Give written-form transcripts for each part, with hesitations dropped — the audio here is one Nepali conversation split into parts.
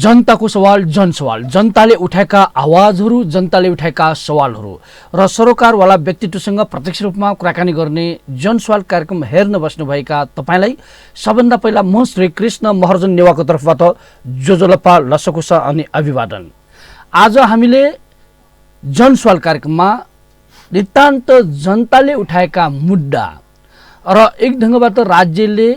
जनताको सवाल जनसवाल, जनताले उठाएका आवाजहरू, जनताले उठाएका सवालहरू र सरोकारवाला व्यक्तित्वसँग प्रत्यक्ष रूपमा कुराकानी गर्ने जनसवाल कार्यक्रम हेर्न बस्नुभएका तपाईँलाई सबभन्दा पहिला म श्री कृष्ण महर्जन नेवाको तर्फबाट जोजोलपा लसकुसा अनि अभिवादन। आज हामीले जनसवाल कार्यक्रममा नितान्त जनताले उठाएका मुद्दा र एक ढङ्गबाट राज्यले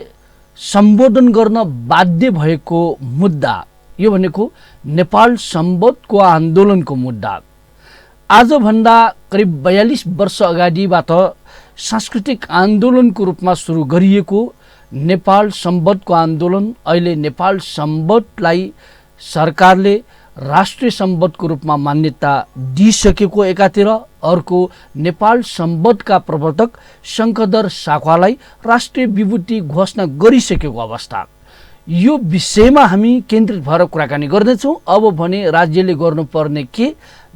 सम्बोधन गर्न बाध्य भएको मुद्दा, यो भनेको नेपाल सम्बोधको आन्दोलनको मुद्दा। आजभन्दा करिब 42 वर्ष अगाडिबाट सांस्कृतिक आन्दोलनको रूपमा सुरु गरिएको नेपाल सम्बोधको आन्दोलन अहिले नेपाल सम्बोधलाई सरकारले राष्ट्रिय सम्बोधको रूपमा मान्यता दिइसकेको एकातिर, अर्को नेपाल सम्बोधका प्रवर्तक शङ्खदर साखवालाई राष्ट्रिय विभूति घोषणा गरिसकेको अवस्था। यो विषयमा हामी केन्द्रित भएर कुराकानी गर्दैछौँ। अब भने राज्यले गर्नुपर्ने के,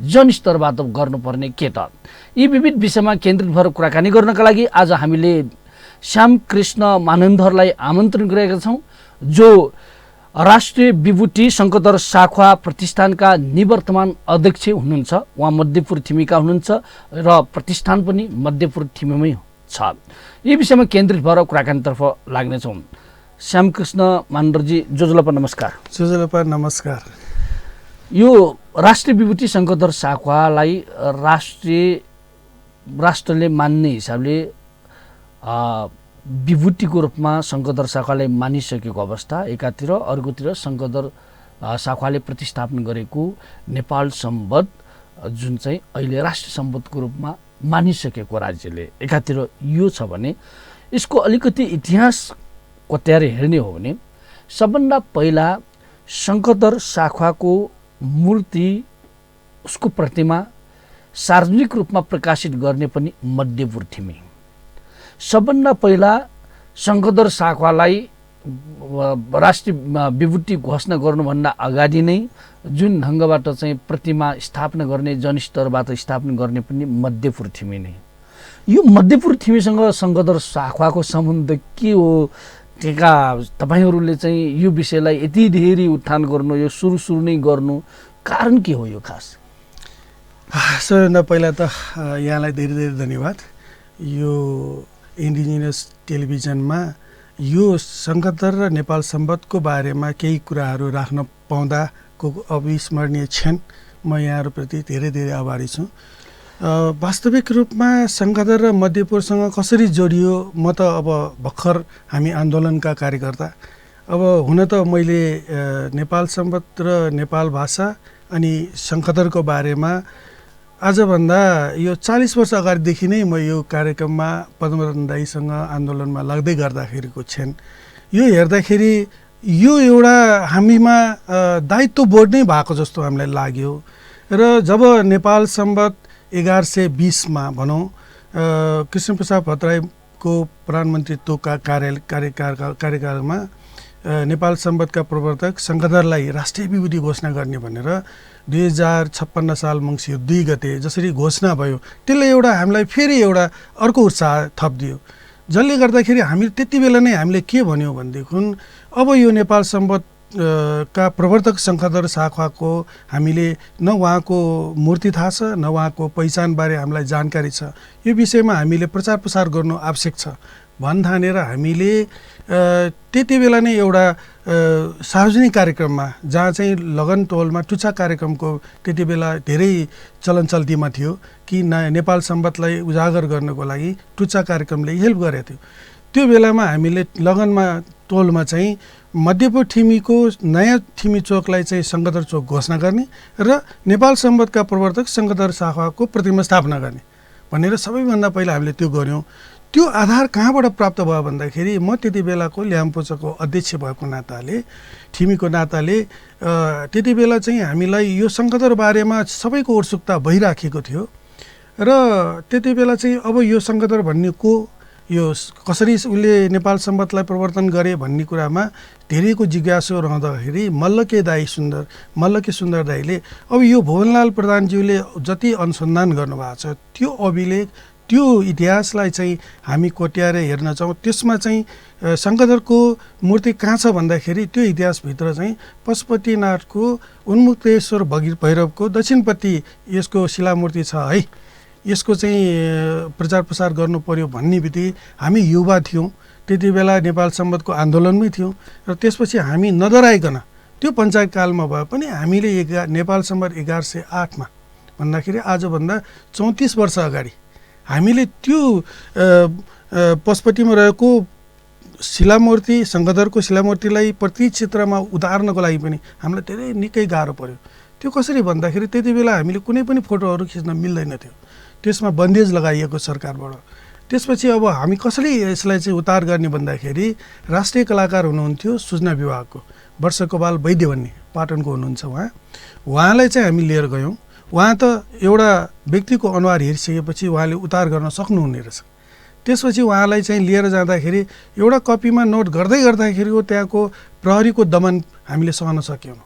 जनस्तरबाट गर्नुपर्ने के त, यी विविध विषयमा केन्द्रित भएर कुराकानी गर्नका लागि आज हामीले श्यामकृष्ण मानन्दरलाई आमन्त्रण गरेका छौँ, जो राष्ट्रिय विभूति शङ्खदर साखवा प्रतिष्ठानका निवर्तमान अध्यक्ष हुनुहुन्छ। उहाँ मध्यपुर थिमीका हुनुहुन्छ र प्रतिष्ठान पनि मध्यपुर थिमीमै छ। यी विषयमा केन्द्रित भएर कुराकानीतर्फ लाग्नेछौँ। श्यामकृष्ण मानन्दरजी, जोजोलपा नमस्कार। जोजोलपा नमस्कार। यो राष्ट्रिय विभूति शङ्खदर साखवालाई राष्ट्रले मान्ने हिसाबले विभूतिको रूपमा शङ्खदर साखवालाई मानिसकेको अवस्था एकातिर, अर्कोतिर शङ्खदर साखवाले प्रतिस्थापन गरेको नेपाल सम्बोध जुन चाहिँ अहिले राष्ट्रिय सम्बोधको रूपमा मानिसकेको राज्यले एकातिर यो छ भने, यसको अलिकति इतिहास कट्याएर हेर्ने हो भने सबभन्दा पहिला शङ्खदर साखवाको मूर्ति, उसको प्रतिमा सार्वजनिक रूपमा प्रकाशित गर्ने पनि मध्यपुर थिमी। सबभन्दा पहिला शङ्खदर साखवालाई राष्ट्रिय विभूति घोषणा गर्नुभन्दा अगाडि नै जुन ढङ्गबाट चाहिँ प्रतिमा स्थापना गर्ने, जनस्तरबाट स्थापना गर्ने पनि मध्यपुर थिमी नै। यो मध्यपुर थिमीसँग शङ्खदर साखवाको सम्बन्ध के हो? टेका तपाईँहरूले चाहिँ यो विषयलाई यति धेरै उत्थान गर्नु, यो सुरु नै गर्नु कारण के हो यो खास? सबैभन्दा पहिला त यहाँलाई धेरै धेरै धन्यवाद। यो इन्डिजिनियस टेलिभिजनमा यो शङ्खदर र नेपाल सम्बोधको बारेमा केही कुराहरू राख्न पाउँदाको अविस्मरणीय क्षण, म यहाँहरूप्रति धेरै धेरै आभारी छु। वास्तविक रूपमा शङ्खदर र मध्यपुरसँग कसरी जोडियो, म त अब भर्खर हामी आन्दोलनका कार्यकर्ता। अब हुन त मैले नेपाल सम्बोध र नेपाल भाषा अनि शङ्खदरको बारेमा आजभन्दा यो 40 वर्ष अगाडिदेखि नै म यो कार्यक्रममा पद्मरतन दाईसँग आन्दोलनमा लाग्दै गर्दाखेरिको क्षण, यो हेर्दाखेरि यो एउटा हामीमा दायित्व बोध नै भएको जस्तो हामीलाई लाग्यो। र जब नेपाल सम्बोध 1120 भनौँ कृष्णप्रसाद भट्टराईको प्रधानमन्त्रीत्वका कार्यकालमा नेपाल सम्बोधका प्रवर्तक शङ्खदरलाई राष्ट्रिय विभूति घोषणा गर्ने भनेर 2056 साल मङ्सिर 2 गते जसरी घोषणा भयो, त्यसले एउटा हामीलाई फेरि एउटा अर्को उत्साह थपिदियो। जसले गर्दाखेरि हामी त्यति बेला नै हामीले के भन्यौँ भनेदेखि, अब यो नेपाल सम्बोध का प्रवर्तक शङ्खदर साखवाको हामीले न उहाँको मूर्ति थाहा छ, न उहाँको पहिचानबारे हामीलाई जानकारी छ। यो विषयमा हामीले प्रचार प्रसार गर्नु आवश्यक छ भन्ठानेर हामीले त्यति बेला नै एउटा सार्वजनिक कार्यक्रममा, जहाँ चाहिँ लगन टोलमा टुच्चा कार्यक्रमको त्यति बेला धेरै चलन चल्तीमा थियो कि नेपाल सम्बोधलाई उजागर गर्नको लागि टुच्चा कार्यक्रमले हेल्प गरेको थियो। त्यो बेलामा हामीले लगनमा टोलमा चाहिँ मध्यपुर थिमीको नयाँ थिमी चोकलाई चाहिँ शङ्खदर चोक घोषणा गर्ने र नेपाल सम्बोधका प्रवर्तक शङ्खदर साखवाको प्रतिमा स्थापना गर्ने भनेर सबैभन्दा पहिला हामीले त्यो गऱ्यौँ। त्यो आधार कहाँबाट प्राप्त भयो भन्दाखेरि, म त्यति बेलाको ल्याम्पोचोको अध्यक्ष भएको नाताले, थिमीको नाताले त्यति बेला चाहिँ हामीलाई यो शङ्खदर बारेमा सबैको उत्सुकता भइराखेको थियो। र त्यति बेला चाहिँ अब यो शङ्खदर भन्ने को, यो कसरी उसले नेपाल सम्बोधलाई प्रवर्तन गरे भन्ने कुरामा धेरैको जिज्ञासु रहँदाखेरि मल्लके सुन्दर दाईले अब यो भुवनलाल प्रधानज्यूले जति अनुसन्धान गर्नुभएको छ त्यो अभिलेख, त्यो इतिहासलाई चाहिँ हामी कोट्याएर हेर्न जाउँ। त्यसमा चाहिँ शङ्करको मूर्ति कहाँ छ भन्दाखेरि त्यो इतिहासभित्र चाहिँ पशुपतिनाथको उन्मुक्तेश्वर भैरवको दक्षिणपट्टि यसको शिलामूर्ति छ है। यसको चाहिँ प्रचार प्रसार गर्नु पर्यो भन्ने बित्तिकै हामी युवा थियौँ, त्यति बेला नेपाल सम्बन्धको आन्दोलनमै थियौँ र त्यसपछि हामी नडराइकन त्यो पञ्चायत कालमा भए पनि हामीले नेपाल सम्बन्ध 1108 भन्दाखेरि आजभन्दा 34 वर्ष अगाडि हामीले त्यो पशुपतिमा रहेको शिलामूर्ति शङ्करको शिलामूर्तिलाई प्रति क्षेत्रमा उतार्नको लागि पनि हामीलाई धेरै निकै गाह्रो पर्यो। त्यो कसरी भन्दाखेरि त्यति बेला हामीले कुनै पनि फोटोहरू खिच्न मिल्दैन थियो, त्यसमा बन्देज लगाइएको सरकारबाट। त्यसपछि अब हामी कसरी यसलाई चाहिँ उतार गर्ने भन्दाखेरि राष्ट्रिय कलाकार हुनुहुन्थ्यो सूचना विभागको वर्षकोपाल वैद्य भन्ने पाटनको हुनुहुन्छ, उहाँलाई चाहिँ हामी लिएर गयौँ। उहाँ त एउटा व्यक्तिको अनुहार हेरिसकेपछि उहाँले उतार गर्न सक्नुहुने रहेछ। त्यसपछि उहाँलाई चाहिँ लिएर जाँदाखेरि एउटा कपीमा नोट गर्दै गर्दाखेरिको त्यहाँको प्रहरीको दमन हामीले सहन सक्यौँ।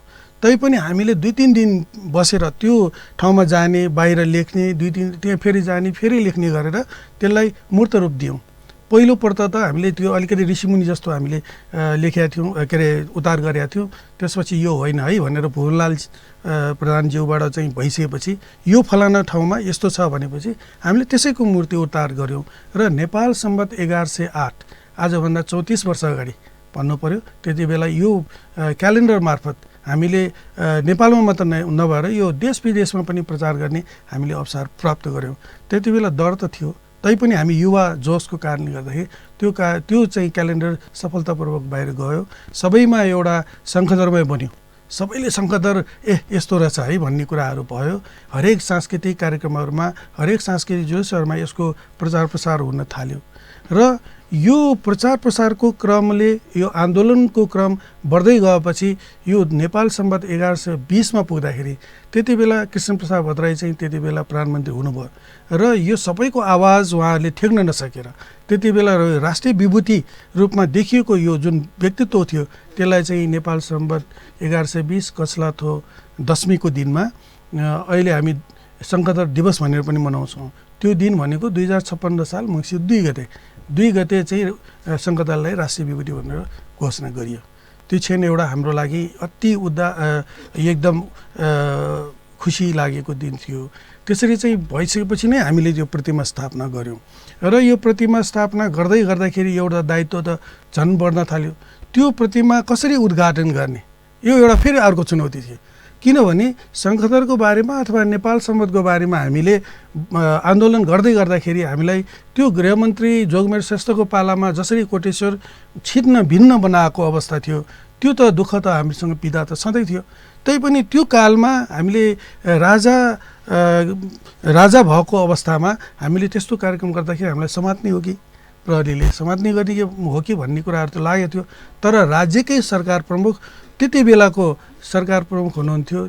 तैपनि हामीले 2-3 दिन बसेर त्यो ठाउँमा जाने, बाहिर लेख्ने, 2-3 त्यहाँ फेरि जाने, फेरि लेख्ने गरेर त्यसलाई मूर्त रूप दियौँ। पहिलोपल्ट त हामीले त्यो अलिकति ऋषिमुनि जस्तो हामीले लेखेका थियौँ, के अरे उतार गरेका थियौँ। त्यसपछि यो होइन है भनेर भुवनलाल प्रधानज्यूबाट चाहिँ भइसकेपछि यो फलाना ठाउँमा यस्तो छ भनेपछि हामीले त्यसैको मूर्ति उतार गऱ्यौँ र नेपाल सम्बत 1108 आजभन्दा 34 वर्ष अगाडि भन्नु पर्यो, त्यति बेला यो क्यालेन्डर मार्फत हामीले नेपालमा मात्र नभएर यो देश विदेशमा पनि प्रचार गर्ने हामीले अवसर प्राप्त गऱ्यौँ। त्यति बेला डर त थियो, तैपनि हामी युवा जोसको कारणले गर्दाखेरि त्यो चाहिँ क्यालेन्डर सफलतापूर्वक बाहिर गयो। सबैमा एउटा शङ्खधरमै बन्यो, सबैले शङ्खधर यस्तो रहेछ है भन्ने कुराहरू भयो। हरेक सांस्कृतिक कार्यक्रमहरूमा, हरेक सांस्कृतिक जुलुसहरूमा यसको प्रचार प्रसार हुन थाल्यो र यो प्रचार प्रसारको क्रमले यो आन्दोलनको क्रम बढ्दै गएपछि यो नेपाल सम्बत 1120 पुग्दाखेरि त्यति बेला कृष्णप्रसाद भट्टराई चाहिँ त्यति बेला प्रधानमन्त्री हुनुभयो र यो सबैको आवाज उहाँहरूले ठेक्न नसकेर त्यति बेला राष्ट्रिय विभूति रूपमा देखिएको यो जुन व्यक्तित्व थियो त्यसलाई चाहिँ नेपाल सम्बत 1120 कछलाथो दशमीको दिनमा अहिले हामी शङ्करधर दिवस भनेर पनि मनाउँछौँ। त्यो दिन भनेको 2056 साल मङ्सिर 2 गते चाहिँ शङ्करधरलाई राष्ट्रिय विभूति भनेर घोषणा गरियो। त्यो क्षण एउटा हाम्रो लागि अति एकदम खुसी लागेको दिन थियो। त्यसरी चाहिँ भइसकेपछि नै हामीले यो प्रतिमा स्थापना गऱ्यौँ र यो प्रतिमा स्थापना गर्दाखेरि एउटा दायित्व त झन् बढ्न थाल्यो। त्यो प्रतिमा कसरी उद्घाटन गर्ने यो एउटा फेरि अर्को चुनौती थियो, किनभने शङ्खधरको बारेमा अथवा नेपाल सम्बन्धको बारेमा हामीले आन्दोलन गर्दाखेरि हामीलाई त्यो गृहमन्त्री जोगमेर श्रेष्ठको पालामा जसरी कोटेश्वर छिट्न भिन्न बनाएको अवस्था थियो त्यो त दुःख त हामीसँग पीडा त सधैँ थियो। तैपनि त्यो कालमा हामीले राजा भएको अवस्थामा हामीले त्यस्तो कार्यक्रम गर्दाखेरि हामीलाई समात्ने हो कि प्रहरीले समात्ने गर्ने हो कि भन्ने कुराहरू त लागेको थियो। तर राज्यकै सरकार प्रमुख त्यति बेलाको सरकार प्रमुख हुनुहुन्थ्यो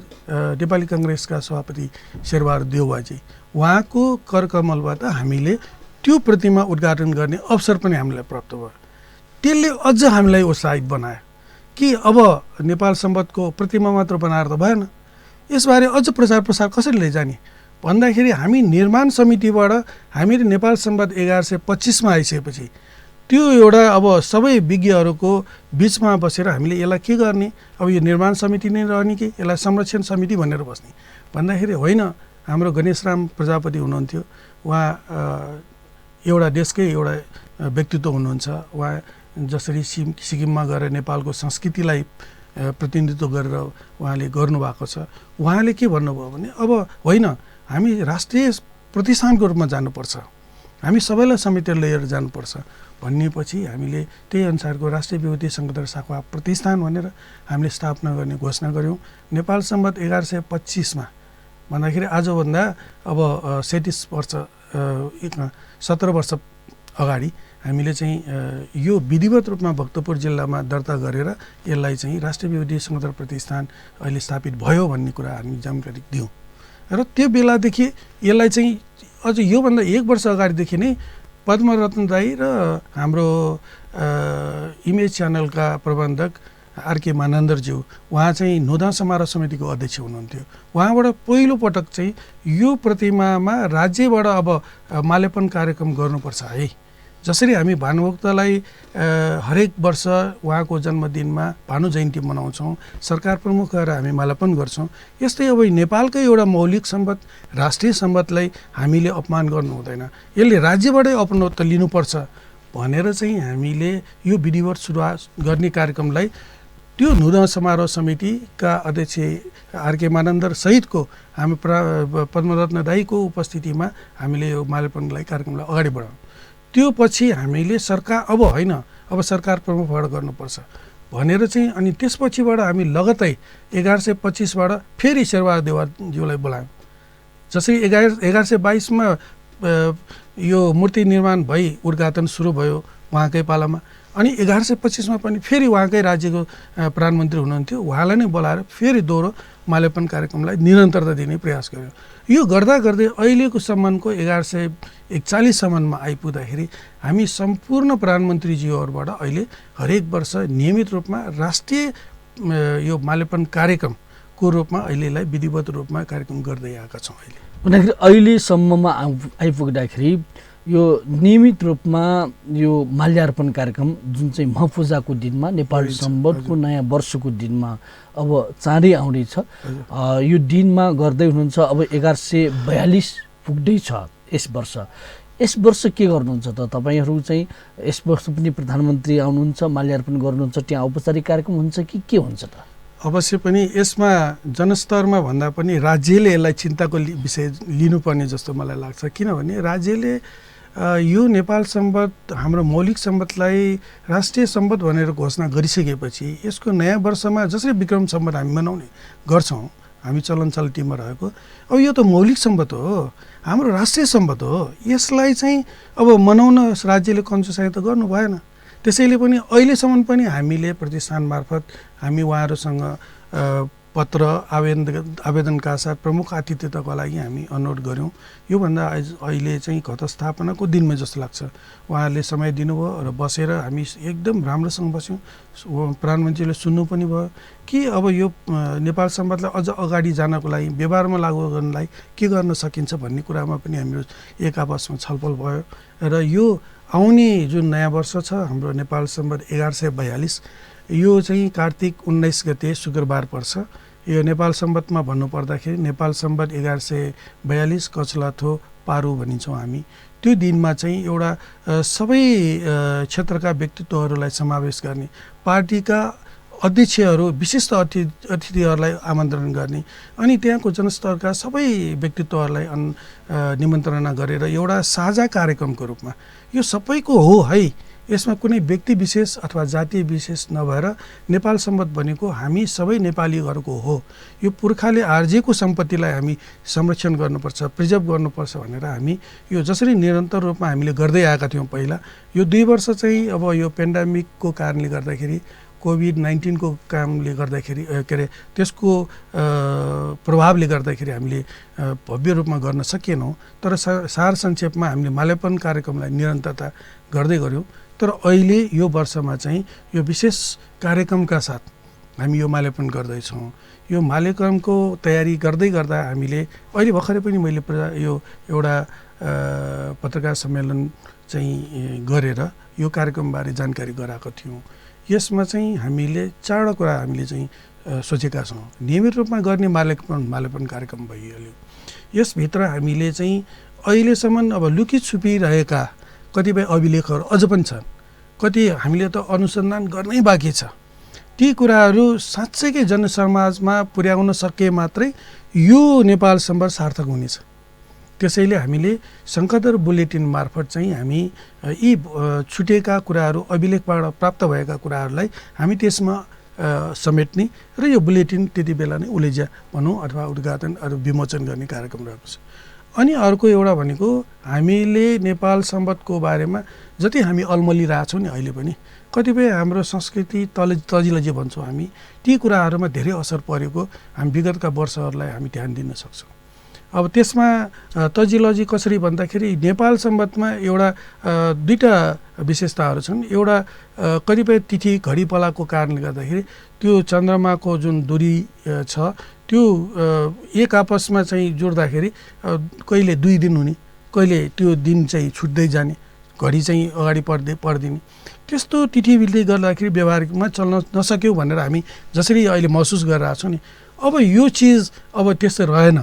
नेपाली काङ्ग्रेसका सभापति शेरबहादुर देउवाजी, उहाँको करकमलबाट हामीले त्यो प्रतिमा उद्घाटन गर्ने अवसर पनि हामीलाई प्राप्त भयो। त्यसले अझ हामीलाई उत्साहित बनायो कि अब नेपाल सम्बन्धको प्रतिमा मात्र बनाएर त भएन, यसबारे अझ प्रचार प्रसार कसरी लैजाने भन्दाखेरि हामी निर्माण समितिबाट हामीले नेपाल सम्बन्ध 1125 आइसकेपछि त्यो एउटा अब सबै विज्ञहरूको बिचमा बसेर हामीले यसलाई के गर्ने, अब यो निर्माण समिति नै रहने कि यसलाई संरक्षण समिति भनेर बस्ने भन्दाखेरि होइन। हाम्रो गणेशराम प्रजापति हुनुहुन्थ्यो, उहाँ एउटा देशकै एउटा व्यक्तित्व हुनुहुन्छ। उहाँ जसरी सिक्किममा गएर नेपालको संस्कृतिलाई प्रतिनिधित्व गरेर उहाँले गर्नुभएको छ, उहाँले के भन्नुभयो भने अब होइन हामी राष्ट्रिय प्रतिष्ठानको रूपमा जानुपर्छ, हामी सबैलाई समेटेर लिएर जानुपर्छ भन्नेपछि हामीले त्यही अनुसारको राष्ट्रिय विभूति शङ्करधर साखवा प्रतिष्ठान भनेर हामीले स्थापना गर्ने घोषणा गऱ्यौँ। नेपाल सम्बत 1125 भन्दाखेरि आजभन्दा अब 37 वर्ष 17 वर्ष अगाडि हामीले चाहिँ यो विधिवत रूपमा भक्तपुर जिल्लामा दर्ता गरेर यसलाई चाहिँ राष्ट्रिय विभूति शङ्करधर प्रतिष्ठान अहिले स्थापित भयो भन्ने कुरा हामी जानकारी दियौँ र त्यो बेलादेखि यसलाई चाहिँ अझ योभन्दा 1 वर्ष अगाडिदेखि नै पद्मरत्न दाई र हाम्रो इमेज च्यानलका प्रबन्धक आरके मानन्दरज्यू उहाँ चाहिँ नोदा समारोह समितिको अध्यक्ष हुनुहुन्थ्यो। उहाँबाट पहिलो पटक चाहिँ यो प्रतिमामा राज्यबाट अब माल्यार्पण कार्यक्रम गर्नुपर्छ है। जसरी हामी भानुभक्तलाई हरेक वर्ष उहाँको जन्मदिनमा भानु जयन्ती मनाउँछौँ, सरकार प्रमुख गएर हामी माल्यार्पण गर्छौँ, यस्तै अब नेपालकै एउटा मौलिक सम्पद राष्ट्रिय सम्पदलाई हामीले अपमान गर्नु हुँदैन, यसले राज्यबाटै अपनत्व लिनुपर्छ भनेर चाहिँ हामीले यो विधिवत सुरुवात गर्ने कार्यक्रमलाई त्यो नूतन समारोह समितिका अध्यक्ष आरके मानन्दर सहितको हामी पद्मरत्न दाईको उपस्थितिमा हामीले यो माल्यार्पणलाई कार्यक्रमलाई अगाडि बढाउँ। त्यो पछि हामीले सरकार अब होइन, अब सरकार प्रमुखबाट गर्नुपर्छ भनेर चाहिँ अनि त्यसपछिबाट हामी लगतै 1125बाट फेरि शेरबहादुर देउवाज्यूलाई बोलायौँ। जसरी 1122मा यो मूर्ति निर्माण भई उद्घाटन सुरु भयो उहाँकै पालामा, अनि 1125मा पनि फेरि उहाँकै राज्यको प्रधानमन्त्री हुनुहुन्थ्यो, उहाँलाई नै बोलाएर फेरि दोहोरो माल्यार्पण कार्यक्रमलाई निरन्तरता दिने प्रयास गर्यो। यो गर्दा गर्दै अहिलेको सम्मको 1141सम्ममा आइपुग्दाखेरि हामी सम्पूर्ण प्रधानमन्त्रीज्यूहरूबाट अहिले हरेक वर्ष नियमित रूपमा राष्ट्रिय यो माल्यार्पण कार्यक्रमको रूपमा अहिलेलाई विधिवत रूपमा कार्यक्रम गर्दै आएका छौँ। भन्दाखेरि अहिलेसम्ममा आइपुग्दाखेरि यो नियमित रूपमा यो माल्यार्पण कार्यक्रम जुन चाहिँ महफुजाको दिनमा नेपाल सम्वतको नयाँ वर्षको दिनमा अब चाँडै आउँदैछ, यो दिनमा गर्दै हुनुहुन्छ। अब 1142 पुग्दैछ यस वर्ष। यस वर्ष के गर्नुहुन्छ त तपाईँहरू चाहिँ? यस वर्ष पनि प्रधानमन्त्री आउनुहुन्छ, माल्यार्पण गर्नुहुन्छ, त्यहाँ औपचारिक कार्यक्रम हुन्छ कि के हुन्छ त? अवश्य पनि यसमा जनस्तरमा भन्दा पनि राज्यले यसलाई चिन्ताको विषय लिनुपर्ने जस्तो मलाई लाग्छ। किनभने राज्यले यो नेपाल सम्पद हाम्रो मौलिक सम्पदलाई राष्ट्रिय सम्पद भनेर घोषणा गरिसकेपछि यसको नयाँ वर्षमा जसरी विक्रम सम्पद हामी मनाउने गर्छौँ, हामी चलन चल्तीमा रहेको, अब यो त मौलिक सम्पद हो, हाम्रो राष्ट्रिय सम्पद हो, यसलाई चाहिँ अब मनाउन राज्यले कन्जुसाइ त गर्नु भएन। त्यसैले पनि अहिलेसम्म पनि हामीले प्रतिष्ठान मार्फत हामी उहाँहरूसँग पत्र आवेदनका साथ प्रमुख आतिथ्यताको लागि हामी अनुरोध गऱ्यौँ। योभन्दा अहिले चाहिँ घटस्थापनाको दिनमा जस्तो लाग्छ उहाँहरूले समय दिनुभयो र बसेर हामी एकदम राम्रोसँग बस्यौँ। प्रधानमन्त्रीले सुन्नु पनि भयो कि अब यो नेपाल सम्पदलाई अझ अगाडि जानको लागि व्यवहारमा लागू गर्नलाई के गर्न सकिन्छ भन्ने कुरामा पनि हाम्रो एक आपसमा छलफल भयो र यो आउने जुन नयाँ वर्ष छ हाम्रो नेपाल सम्पद 1142 यो चाहिँ कार्तिक 19 गते शुक्रबार पर्छ। यो नेपाल सम्वतमा भन्नुपर्दाखेरि नेपाल सम्वत 1142 कछलाथो पारु भनिन्छौँ हामी। त्यो दिनमा चाहिँ एउटा सबै क्षेत्रका व्यक्तित्वहरूलाई समावेश गर्ने, पार्टीका अध्यक्षहरू विशिष्ट अतिथिहरूलाई आमन्त्रण गर्ने अनि त्यहाँको जनस्तरका सबै व्यक्तित्वहरूलाई निमन्त्रणा गरेर एउटा साझा कार्यक्रमको रूपमा यो सबैको हो है। यसमा कुनै व्यक्ति विशेष अथवा जातीय विशेष नभएर नेपाल सम्पद भनेको हामी सबै नेपालीहरूको हो। यो पुर्खाले आर्जिएको सम्पत्तिलाई हामी संरक्षण गर्नुपर्छ, प्रिजर्भ गर्नुपर्छ भनेर हामी यो जसरी निरन्तर रूपमा हामीले गर्दै आएका थियौँ पहिला, यो 2 वर्ष चाहिँ अब यो पेन्डेमिकको कारणले गर्दाखेरि कोभिड-19 को कामले गर्दाखेरि के अरे त्यसको प्रभावले गर्दाखेरि हामीले भव्य रूपमा गर्न सकेनौँ। तर सार संक्षेपमा हामीले माल्यार्पण कार्यक्रमलाई निरन्तरता गर्दै गऱ्यौँ। तर अहिले यो वर्षमा चाहिँ यो विशेष कार्यक्रमका साथ हामी यो माल्यार्पण गर्दैछौँ। यो माल्यार्पणको तयारी गर्दै गर्दा हामीले अहिले भर्खरै पनि मैले यो एउटा पत्रकार सम्मेलन चाहिँ गरेर यो कार्यक्रमबारे जानकारी गराएको थियौँ। यसमा चाहिँ हामीले 4वटा कुरा हामीले चाहिँ सोचेका छौँ। नियमित रूपमा गर्ने माल्यार्पण कार्यक्रम भइहाल्यो। यसभित्र हामीले चाहिँ अहिलेसम्म अब लुकी छुपिरहेका कतिपय अभिलेखहरू अझ पनि छन्, कति हामीले त अनुसन्धान गर्नै बाँकी छ। ती कुराहरू साँच्चैकै जनसमाजमा पुर्याउन सके मात्रै यो नेपाल सम्पद सार्थक हुनेछ। त्यसैले हामीले शङ्खदर बुलेटिन मार्फत चाहिँ हामी यी छुटेका कुराहरू अभिलेखबाट प्राप्त भएका कुराहरूलाई हामी त्यसमा समेट्ने र यो बुलेटिन त्यति बेला नै उलेज्या भनौँ अथवा उद्घाटन अथवा विमोचन गर्ने कार्यक्रम रहेको छ। अनि अर्को एउटा भनेको हामीले नेपाल सम्पदको बारेमा जति हामी अल्मलिरहेछौँ नि अहिले पनि कतिपय हाम्रो संस्कृति तजिलजी भन्छौँ हामी, ती कुराहरूमा धेरै असर परेको हामी विगतका वर्षहरूलाई हामी ध्यान दिन सक्छौँ। अब त्यसमा तजिलजी कसरी भन्दाखेरि नेपाल सम्बन्धमा एउटा दुईटा विशेषताहरू छन्। एउटा कतिपय तिथि घडी पलाको कारणले गर्दाखेरि त्यो चन्द्रमाको जुन दूरी छ त्यो एक आपसमा चाहिँ जोड्दाखेरि कहिले 2 दिन हुने, कहिले त्यो दिन चाहिँ छुट्दै जाने, घडी चाहिँ अगाडि पर्दिने, त्यस्तो तिथिले गर्दाखेरि व्यवहारिकमा चल्न नसक्यो भनेर हामी जसरी अहिले महसुस गरिरहेको छौँ नि, अब यो चिज अब त्यस्तो रहेन,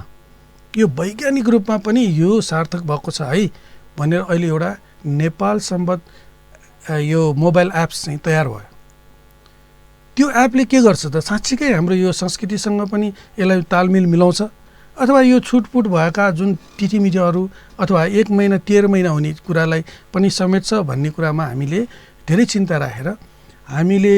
यो वैज्ञानिक रूपमा पनि यो सार्थक भएको छ है भनेर अहिले एउटा नेपाल सम्बत यो मोबाइल एप्स चाहिँ तयार भयो। त्यो एपले के गर्छ त साँच्चीकै हाम्रो यो संस्कृतिसँग पनि यसलाई तालमेल मिलाउँछ अथवा यो छुटपुट भएका जुन तिथिमितिहरू अथवा 1 महिना 13 महिना हुने कुरालाई पनि समेट्छ भन्ने कुरामा हामीले धेरै चिन्ता राखेर हामीले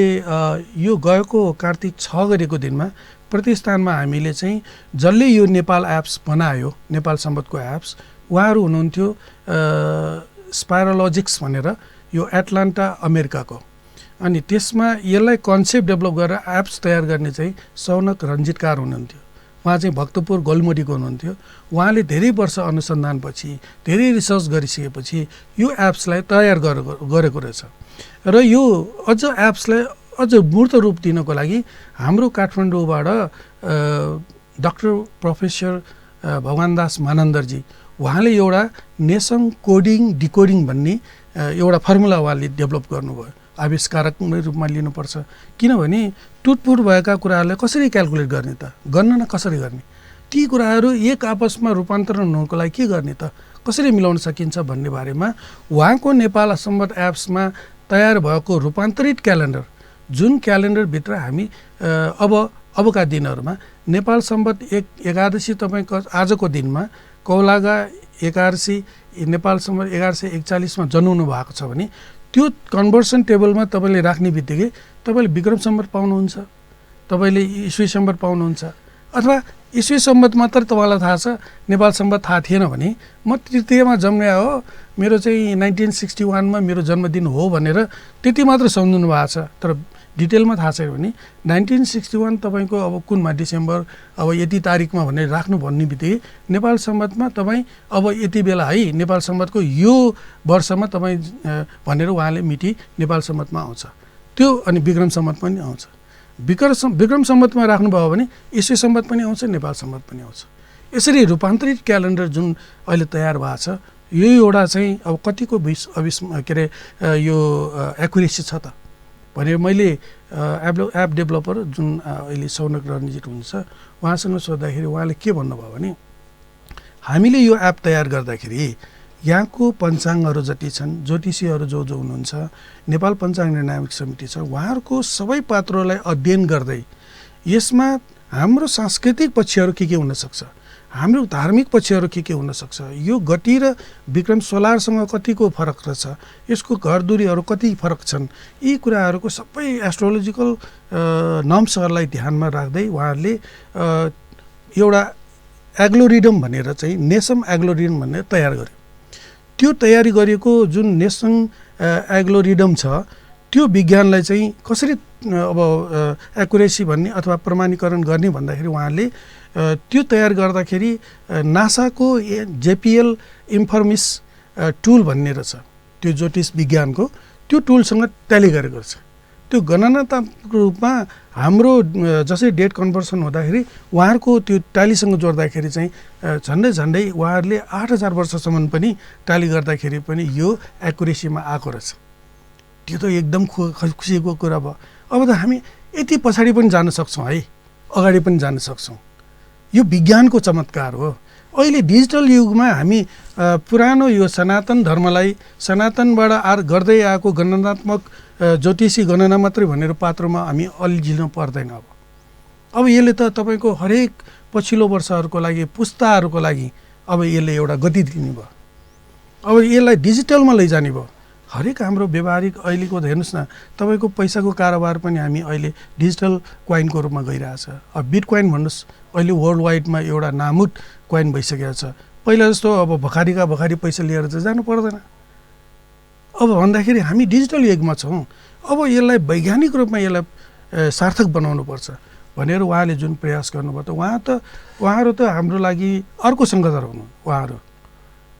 यो गएको कार्तिक 6 गरेको दिनमा प्रतिष्ठानमा हामीले चाहिँ जसले यो नेपाल एप्स बनायो, नेपाल सम्बतको एप्स, उहाँहरू हुनुहुन्थ्यो स्पाइरोलोजिक्स भनेर यो एटलान्टा अमेरिकाको। अनि त्यसमा यसलाई कन्सेप्ट डेभलप गरेर एप्स तयार गर्ने चाहिँ सौनक रञ्जितकार हुनुहुन्थ्यो। उहाँ चाहिँ भक्तपुर गोलमुडीको हुनुहुन्थ्यो। उहाँले धेरै वर्ष अनुसन्धानपछि धेरै रिसर्च गरिसकेपछि यो एप्सलाई तयार गरेको रहेछ। र यो अझ एप्सलाई अझ मूर्त रूप दिनको लागि हाम्रो काठमाडौँबाट डाक्टर प्रोफेसर भगवानदास मानन्दरजी उहाँले एउटा नेसङ कोडिङ डिकोडिङ भन्ने एउटा फर्मुला उहाँले डेभलप गर्नुभयो। आविष्कारक रूपमा लिनुपर्छ, किनभने टुटफुट भएका कुराहरूलाई कसरी क्यालकुलेट गर्ने त, गणना कसरी गर्ने, ती कुराहरू एक आपसमा रूपान्तरण हुनुको लागि के गर्ने त, कसरी मिलाउन सकिन्छ भन्ने बारेमा उहाँको नेपाल सम्बत एप्समा तयार भएको रूपान्तरित क्यालेन्डर, जुन क्यालेन्डरभित्र हामी अबका दिनहरूमा नेपाल सम्बत एकादशी तपाईँको आजको दिनमा कौलागा एकादशी नेपाल सम्बत 1141 जन्मनु भएको छ भने त्यो कन्भर्सन टेबलमा तपाईँले राख्ने बित्तिकै तपाईँले विक्रम सम्बत पाउनुहुन्छ, तपाईँले ईस्वी सम्बत पाउनुहुन्छ, अथवा ईस्वी सम्बत मात्र तपाईँलाई थाहा छ, नेपाल सम्बत थाहा थिएन भने म तृतीयमा जन्मे हो, मेरो चाहिँ 1961मा मेरो जन्मदिन हो भनेर त्यति मात्र सम्झनु भएको छ, तर डिटेलमा थाहा छैन भने 1961 तपाईँको अब कुनमा डिसेम्बर अब यति तारिकमा भनेर राख्नु भन्ने बित्तिकै नेपाल सम्बतमा तपाईँ अब यति बेला है नेपाल सम्बतको यो वर्षमा तपाईँ भनेर उहाँले मिति नेपाल सम्बतमा आउँछ त्यो। अनि विक्रम सम्बत पनि आउँछ। विक्रम सम्बतमा राख्नुभयो भने ईस्वी सम्बत पनि आउँछ, नेपाल सम्बत पनि आउँछ। यसरी रूपान्तरित क्यालेन्डर जुन अहिले तयार भएको छ यो एउटा चाहिँ अब कतिको के अरे यो एक्युरेसी छ त भनेर मैले एप डेभलपर जुन अहिले सौनक रञ्जित हुनुहुन्छ उहाँसँग सोद्धाखेरि उहाँले के भन्नुभयो भने हामीले यो एप तयार गर्दाखेरि यहाँको पञ्चाङ्गहरू जति छन्, ज्योतिषीहरू जो हुनुहुन्छ, नेपाल पञ्चाङ्ग निर्णायक समिति छ, उहाँहरूको सबै पात्रलाई अध्ययन गर्दै यसमा हाम्रो सांस्कृतिक पक्षहरू के हुनसक्छ, हाम्रो धार्मिक पक्षहरू के हुनसक्छ, यो गति र विक्रम सोलारसँग कतिको फरक रहेछ, यसको घरदुरीहरू कति फरक छन्, यी कुराहरूको सबै एस्ट्रोलोजिकल नर्म्सहरूलाई ध्यानमा राख्दै उहाँहरूले एउटा एग्लोरिडम भनेर चाहिँ नेसम एग्लोरिडम भनेर तयार गर्यो। त्यो तयारी गरिएको जुन नेसम एग्लोरिडम छ त्यो विज्ञानलाई चाहिँ कसरी अब एक्युरेसी भन्ने अथवा प्रमाणीकरण गर्ने भन्दाखेरि उहाँले त्यो तयार गर्दाखेरि नासाको JPL इन्फर्मिस टुल भन्ने रहेछ, त्यो ज्योतिष विज्ञानको त्यो टुलसँग ट्याली गरेको छ। त्यो गणनात्मक रूपमा हाम्रो जसरी डेट कन्भर्सन हुँदाखेरि उहाँहरूको त्यो ट्यालीसँग जोड्दाखेरि चाहिँ झन्डै उहाँहरूले 8000 वर्षसम्म पनि ट्याली गर्दाखेरि पनि यो एक्युरेसीमा आएको रहेछ। त्यो त एकदम खुसीको कुरा भयो। अब त हामी यति पछाडि पनि जान सक्छौँ है, अगाडि पनि जान सक्छौँ। यो विज्ञानको चमत्कार हो। अहिले डिजिटल युगमा हामी पुरानो यो सनातन धर्मलाई सनातनबाट गर्दै आएको गणनात्मक ज्योतिषी गणना मात्रै भनेर पात्रमा हामी अल्झिन पर्दैन। अब यसले त तपाईँको हरेक पछिल्लो वर्षहरूको लागि पुस्ताहरूको लागि अब यसले एउटा गति दिने भयो। अब यसलाई डिजिटलमा लैजाने भयो। हरेक हाम्रो व्यवहारिक अहिलेको हेर्नुहोस् न, तपाईँको पैसाको कारोबार पनि हामी अहिले डिजिटल कोइन रूपमा गइरहेछ। अब बिटकोइन भन्नुहोस्, अहिले वर्ल्ड वाइडमा एउटा नामुट कोइन भइसकेको छ। पहिला जस्तो अब भखारी पैसा लिएर चाहिँ जानु पर्दैन। अब भन्दाखेरि हामी डिजिटल युगमा छौँ। अब यसलाई वैज्ञानिक रूपमा यसलाई सार्थक बनाउनुपर्छ। भनेर उहाँले जुन प्रयास गर्नुभयो त उहाँहरू त हाम्रो लागि अर्को सङ्गठन हुनु। उहाँहरू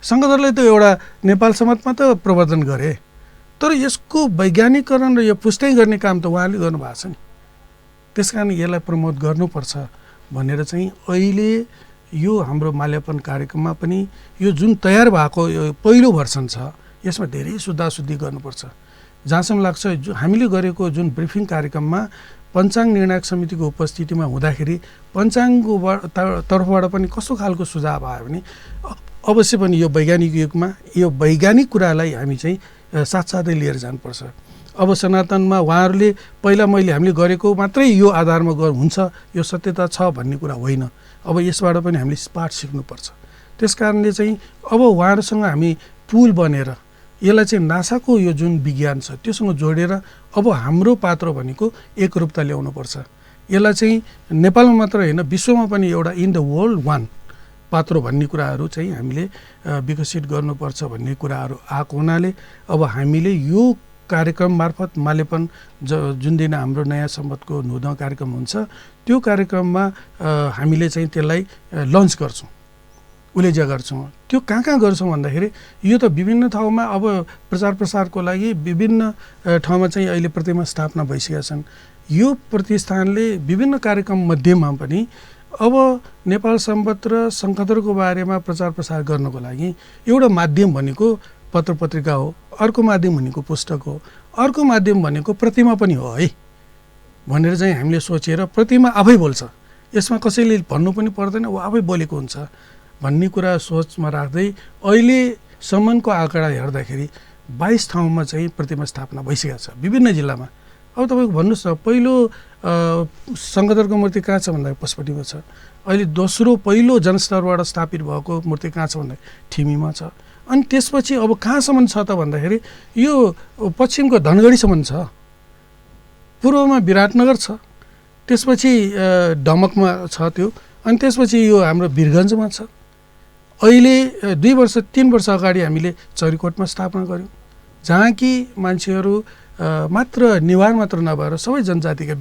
सङ्गठनले त एउटा नेपाल समाजमा त प्रवर्धन गरे, तर यसको वैज्ञानिकरण र यो पुष्टि गर्ने काम त उहाँले गर्नुभएको छ नि। त्यस कारण यसलाई प्रमोट गर्नुपर्छ भनेर चाहिँ अहिले यो हाम्रो माल्यार्पण कार्यक्रममा पनि यो जुन तयार भएको यो पहिलो भर्सन छ, यसमा धेरै सुधारसुधी गर्नुपर्छ। जहाँसम्म लाग्छ हामीले गरेको जुन ब्रिफिङ कार्यक्रममा पञ्चाङ्ग निर्णायक समितिको उपस्थितिमा हुँदाखेरि पञ्चाङ्गको तर्फबाट पनि कस्तो खालको सुझाव आयो भने अवश्य पनि यो वैज्ञानिक युगमा यो वैज्ञानिक कुरालाई हामी चाहिँ साथसाथै लिएर जानुपर्छ। अब सनातनमा उहाँहरूले पहिला हामीले गरेको मात्रै यो आधारमा हुन्छ, यो सत्यता छ भन्ने कुरा होइन। अब यसबाट पनि हामीले पाठ सिक्नुपर्छ। त्यस कारणले चाहिँ अब उहाँहरूसँग हामी पुल बनेर यसलाई चाहिँ नासाको यो जुन विज्ञान छ त्योसँग जोडेर अब हाम्रो पात्र भनेको एकरूपता ल्याउनुपर्छ। यसलाई चाहिँ नेपालमा मात्र होइन विश्वमा पनि एउटा इन द वर्ल्ड वान पात्र भन्ने कुराहरू चाहिँ हामीले विकसित गर्नुपर्छ भन्ने कुराहरू आएको हुनाले अब हामीले यो कार्यक्रम मार्फत माल्यार्पण जुन दिन हाम्रो नयाँ सम्वतको नुदन कार्यक्रम हुन्छ त्यो कार्यक्रममा हामीले चाहिँ त्यसलाई लन्च गर्छौँ, उलेजा गर्छौँ। त्यो कहाँ गर्छौँ भन्दाखेरि यो त विभिन्न ठाउँमा अब प्रचार प्रसारको लागि विभिन्न ठाउँमा चाहिँ अहिले प्रतिमा स्थापना भइसकेका छन्। यो प्रतिष्ठानले विभिन्न कार्यक्रम मध्येमा पनि अब नेपाल सम्वत र सङ्कदरको बारेमा प्रचार प्रसार गर्नको लागि एउटा माध्यम भनेको पत्र पत्रिका हो, अर्को माध्यम भनेको पुस्तक हो, अर्को माध्यम भनेको प्रतिमा पनि हो है भनेर चाहिँ हामीले सोचेर प्रतिमा आफै बोल्छ, यसमा कसैले भन्नु पनि पर्दैन, ऊ आफै बोलेको हुन्छ भन्ने कुरा सोचमा राख्दै अहिलेसम्मको आँकडा हेर्दाखेरि 22 ठाउँमा चाहिँ प्रतिमा स्थापना भइसकेको छ विभिन्न जिल्लामा। अब तपाईँको भन्नुहोस् न, पहिलो सङ्कदरको मूर्ति कहाँ छ भन्दा पशुपतिमा छ। अहिले दोस्रो पहिलो जनस्तरबाट स्थापित भएको मूर्ति कहाँ छ भन्दा ठिमीमा छ। अनि त्यसपछि अब कहाँसम्म छ त भन्दाखेरि यो पश्चिमको धनगढीसम्म छ, पूर्वमा विराटनगर छ, त्यसपछि डमकमा छ त्यो, अनि त्यसपछि यो हाम्रो वीरगन्जमा छ। अहिले 3 वर्ष अगाडि हामीले चरीकोटमा स्थापना गऱ्यौँ, जहाँ कि मान्छेहरू मात्र निवार मात्र नभएर सबै जनजातिका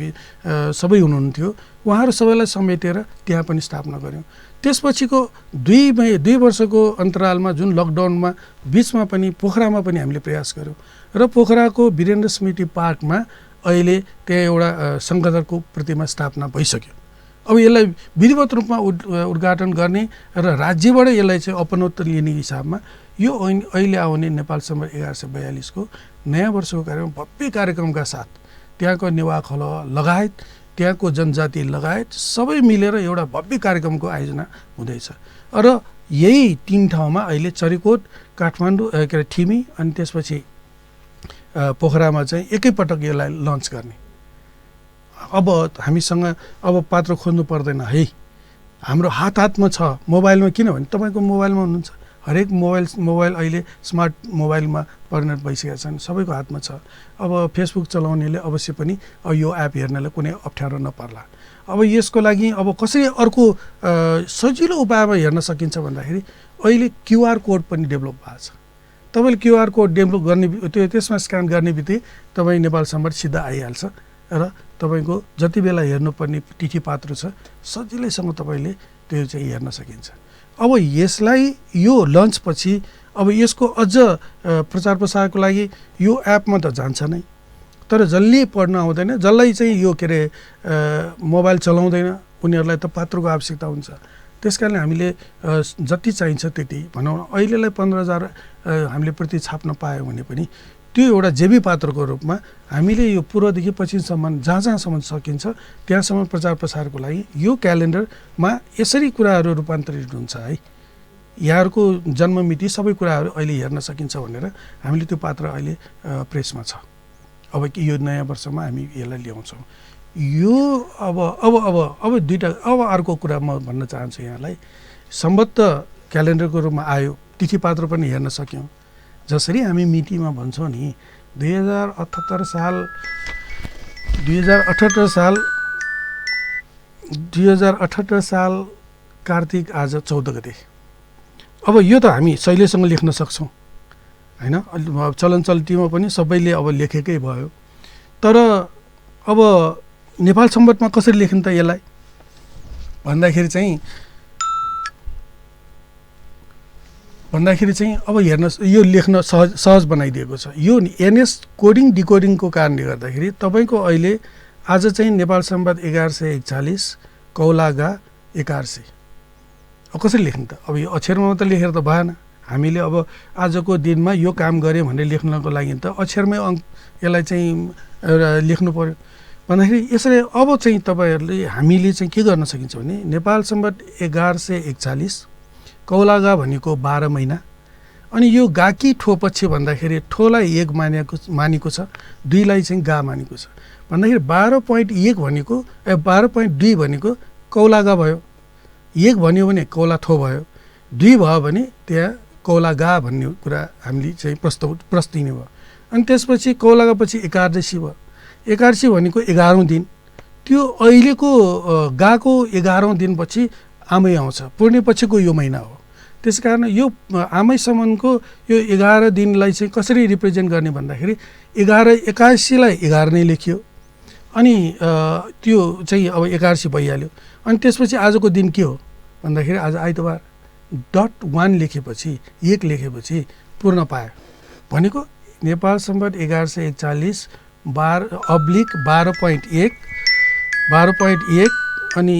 सबै हुनुहुन्थ्यो, उहाँहरू सबैलाई समेटेर त्यहाँ पनि स्थापना गऱ्यौँ। त्यसपछिको 2 वर्षको अन्तरालमा जुन लकडाउनमा बिचमा पनि पोखरामा पनि हामीले प्रयास गऱ्यौँ र पोखराको वीरेन्द्र स्मृति पार्कमा अहिले त्यहाँ एउटा सङ्कदरको प्रतिमा स्थापना भइसक्यो। अब यसलाई विधिवत रूपमा उद्घाटन गर्ने र राज्यबाट यसलाई चाहिँ अपनोत्तर लिने हिसाबमा यो अहिले आउने नेपाल सम्वत 1142 को नयाँ वर्षको कार्यक्रम भव्य कार्यक्रमका साथ त्यहाँको नेवाखल लगायत त्यहाँको जनजाति लगायत सबै मिलेर एउटा भव्य कार्यक्रमको आयोजना हुँदैछ। र यही 3 ठाउँमा अहिले चरीकोट, काठमाडौँ के अरे ठिमी अनि त्यसपछि पोखरामा चाहिँ एकैपटक यसलाई लन्च गर्ने। अब हामीसँग अब पात्र खोज्नु पर्दैन है, हाम्रो हातमा छ मोबाइलमा। किनभने तपाईँको मोबाइलमा हुनुहुन्छ, हरेक मोबाइल अहिले स्मार्ट मोबाइलमा परिणत भइसकेका छन्, सबैको हातमा छ। अब फेसबुक चलाउनेले अवश्य पनि अब यो एप हेर्नलाई कुनै अप्ठ्यारो नपर्ला। अब यसको लागि अब कसरी अर्को सजिलो उपायमा हेर्न सकिन्छ भन्दाखेरि अहिले क्युआर कोड पनि डेभलप भएको छ। तपाईँले क्युआर कोड डेभलप गर्ने त्यसमा स्क्यान गर्ने बित्तिकै तपाईँ नेपाल सम्वत सिधा आइहाल्छ र तपाईँको जति बेला हेर्नुपर्ने तिथि पात्र छ सजिलैसँग तपाईँले त्यो चाहिँ हेर्न सकिन्छ। अब यसलाई यो लन्चपछि अब यसको अझ प्रचार प्रसारको लागि यो एपमा त जान्छ नै, तर जसले पढ्न आउँदैन, जसलाई चाहिँ यो के अरे मोबाइल चलाउँदैन उनीहरूलाई त पात्रको आवश्यकता हुन्छ। त्यस कारणले हामीले जति चाहिन्छ त्यति भनौँ, अहिलेलाई 15,000 हामीले प्रति छाप्न पायौँ भने पनि त्यो एउटा जेबी पात्रको रूपमा हामीले यो पूर्वदेखि पश्चिमसम्म जहाँसम्म सकिन्छ त्यहाँसम्म प्रचार प्रसारको लागि यो क्यालेन्डरमा यसरी कुराहरू रूपान्तरित हुन्छ है। यहाँहरूको जन्ममिति सबै कुराहरू अहिले हेर्न सकिन्छ भनेर हामीले त्यो पात्र अहिले प्रेसमा छ। अब यो नयाँ वर्षमा हामी यसलाई ल्याउँछौँ। यो अब दुईवटा अब अर्को कुरा म भन्न चाहन्छु यहाँलाई, सम्बद्ध क्यालेन्डरको रूपमा आयो, तिथि पात्र पनि हेर्न सक्यौँ। जसरी हामी मितिमा भन्छौँ नि 2078 साल कार्तिक आज 14 गते। अब यो त हामी शैलीसँग लेख्न सक्छौँ हैन, चलन चल्तीमा पनि सबैले अब लेखेकै भयो। तर अब नेपाल सम्बन्धमा कसरी लेख्नु त यसलाई भन्दाखेरि चाहिँ अब हेर्नुहोस् यो लेख्न सहज बनाइदिएको छ। यो एनएस कोडिङ डिकोडिङको कारणले गर्दाखेरि तपाईँको अहिले आज चाहिँ नेपाल सम्वाद 1141 कौलागा 1100 अब कसरी लेख्नु त? अब यो अक्षरमा त लेखेर त भएन। हामीले अब आजको दिनमा यो काम गऱ्यौँ भनेर लेख्नको लागि त अक्षरमै यसलाई चाहिँ लेख्नु पर्यो भन्दाखेरि यसरी अब चाहिँ तपाईँहरूले हामीले चाहिँ के गर्न सकिन्छ भने नेपाल सम्वाद 1141 कौलागा भनेको 12 महिना अनि यो गाकी ठो पछि भन्दाखेरि ठोलाई 1 मानेको छ, 2 लाई चाहिँ गा मानेको छ भन्दाखेरि 12.1 भनेको 12.2 भनेको कौलागा भयो। 1 भन्यो भने कौला ठो भयो, 2 भयो भने त्यहाँ कौलागा भन्ने कुरा हामीले चाहिँ प्रस्तिने भयो। अनि त्यसपछि कौलागा पछि एकादशी भयो। एकादशी भनेको 11औं दिन, त्यो अहिलेको गाको 11औं दिनपछि आमै आउँछ, पूर्णे पछिको यो महिना हो। त्यसकारण यो आमैसम्मको यो 11 दिनलाई चाहिँ कसरी रिप्रेजेन्ट गर्ने भन्दाखेरि 81 लाई 11 नै लेखियो अनि त्यो चाहिँ अब 81 भइहाल्यो। अनि त्यसपछि आजको दिन के हो भन्दाखेरि आज आइतबार .1 लेखेपछि 1 लेखेपछि पूर्ण पायो भनेको नेपाल सम्वाद 1141 12.1 अनि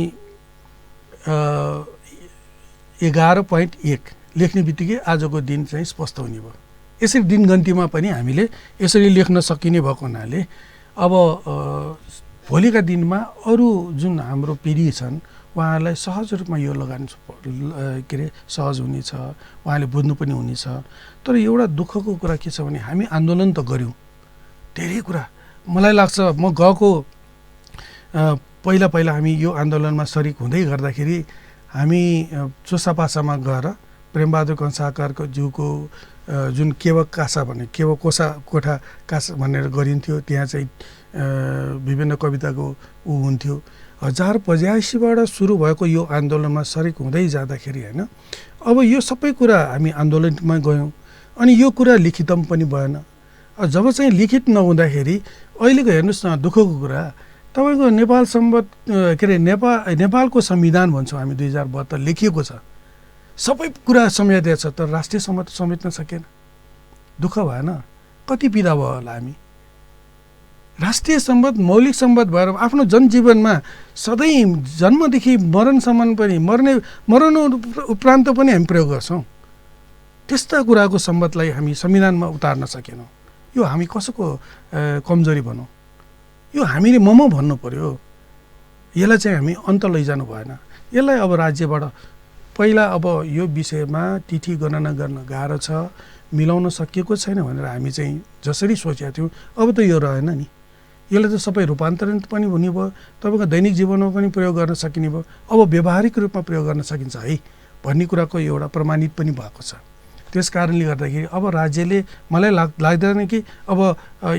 11.1 लेख्ने बित्तिकै आजको दिन चाहिँ स्पष्ट हुने भयो। यसरी दिनगन्तीमा पनि हामीले यसरी लेख्न सकिने भएको हुनाले अब भोलिका दिनमा अरू जुन हाम्रो पिँढी छन् उहाँहरूलाई सहज रूपमा यो लगानी सहज हुनेछ, उहाँले बुझ्नु पनि हुनेछ। तर एउटा दुःखको कुरा के छ भने हामी आन्दोलन त गऱ्यौँ धेरै कुरा। मलाई लाग्छ म गएको पहिला हामी यो आन्दोलनमा सरिक हुँदै गर्दाखेरि हामी चोसापासामा गएर प्रेमबहादुर कंसाकारको ज्यूको जुन केवक कासा भन्ने केवक कोठा कासा भनेर गरिन्थ्यो, त्यहाँ चाहिँ विभिन्न कविताको हुन्थ्यो। 1085बाट सुरु भएको यो आन्दोलनमा सरिक हुँदै जाँदाखेरि होइन अब यो सबै कुरा हामी आन्दोलनमा गयौँ अनि यो कुरा लिखित पनि भएन। जब चाहिँ लिखित नहुँदाखेरि अहिलेको हेर्नुहोस् न दुःखको कुरा तपाईँको नेपाल सम्वाद नेपालको संविधान भन्छौँ हामी 2072 लेखिएको छ, सबै कुरा समेटेको छ, तर राष्ट्रिय सम्वाद समेट्न सकेन। दुःख भएन? कति पिडा भयो होला हामी। राष्ट्रिय सम्वाद मौलिक सम्वाद भएर आफ्नो जनजीवनमा सधैँ जन्मदेखि मरणसम्म पनि मरण उपरान्त पनि हामी प्रयोग गर्छौँ। त्यस्ता कुराको सम्वादलाई हामी संविधानमा उतार्न सकेनौँ। यो हामी कसको कमजोरी भनौँ? यो हामीले भन्नु पर्यो। यसलाई चाहिँ हामी अन्त लैजानु भएन। यसलाई अब राज्यबाट पहिला अब यो विषयमा तिथि गणना गर्न गाह्रो छ, मिलाउन सकिएको छैन भनेर हामी चाहिँ जसरी सोचेका थियौँ अब त यो रहेन नि। यसले त सबै रूपान्तरण पनि हुने भयो, तपाईँको दैनिक जीवनमा पनि प्रयोग गर्न सकिने भयो, अब व्यावहारिक रूपमा प्रयोग गर्न सकिन्छ है भन्ने कुराको एउटा प्रमाणित पनि भएको छ। त्यस कारणले गर्दाखेरि अब राज्यले मलाई लाग्दैन कि अब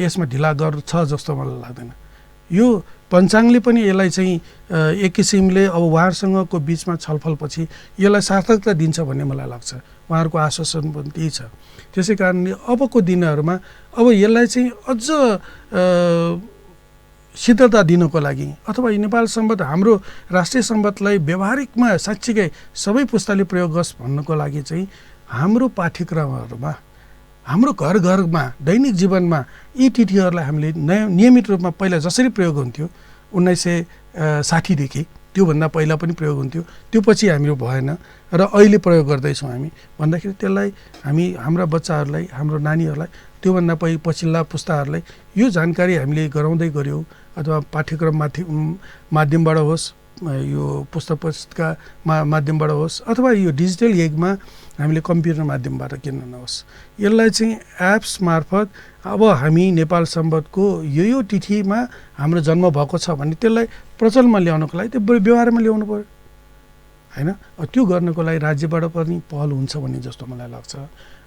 यसमा ढिला गर्छ जस्तो मलाई लाग्दैन। यो पञ्चाङ्गले पनि यसलाई चाहिँ एक किसिमले अब उहाँहरूसँगको बिचमा छलफलपछि यसलाई सार्थकता दिन्छ भन्ने मलाई लाग्छ। उहाँहरूको आश्वासन पनि त्यही छ। त्यसै कारणले अबको दिनहरूमा अब यसलाई चाहिँ अझ सिद्धता दिनको लागि अथवा नेपाल सम्वाद हाम्रो राष्ट्रिय सम्वादलाई व्यावहारिकमा साँच्चीकै सबै पुस्ताले प्रयोग गर्छ भन्नको लागि चाहिँ हाम्रो पाठ्यक्रमहरूमा हाम्रो घर घरमा दैनिक जीवनमा यी तिथिहरूलाई हामीले नियमित रूपमा पहिला जसरी प्रयोग हुन्थ्यो 1960 देखि त्योभन्दा पहिला पनि प्रयोग हुन्थ्यो, त्यो पछि हाम्रो भएन र अहिले प्रयोग गर्दैछौँ हामी भन्दाखेरि त्यसलाई हामी हाम्रा बच्चाहरूलाई हाम्रो नानीहरूलाई त्योभन्दा पछिल्ला पुस्ताहरूलाई यो जानकारी हामीले गराउँदै गऱ्यौँ अथवा पाठ्यक्रम माध्यमबाट होस्, यो पुस्तक माध्यमबाट होस् अथवा यो डिजिटल युगमा हामीले कम्प्युटर माध्यमबाट किन नहोस्, यसलाई चाहिँ एप्स मार्फत अब हामी नेपाल सम्वादको यो तिथिमा हाम्रो जन्म भएको छ भने त्यसलाई प्रचलनमा ल्याउनको लागि त्यो व्यवहारमा ल्याउनु पर्यो हैन। त्यो गर्नको लागि राज्यबाट पनि पहल हुन्छ भन्ने जस्तो मलाई लाग्छ।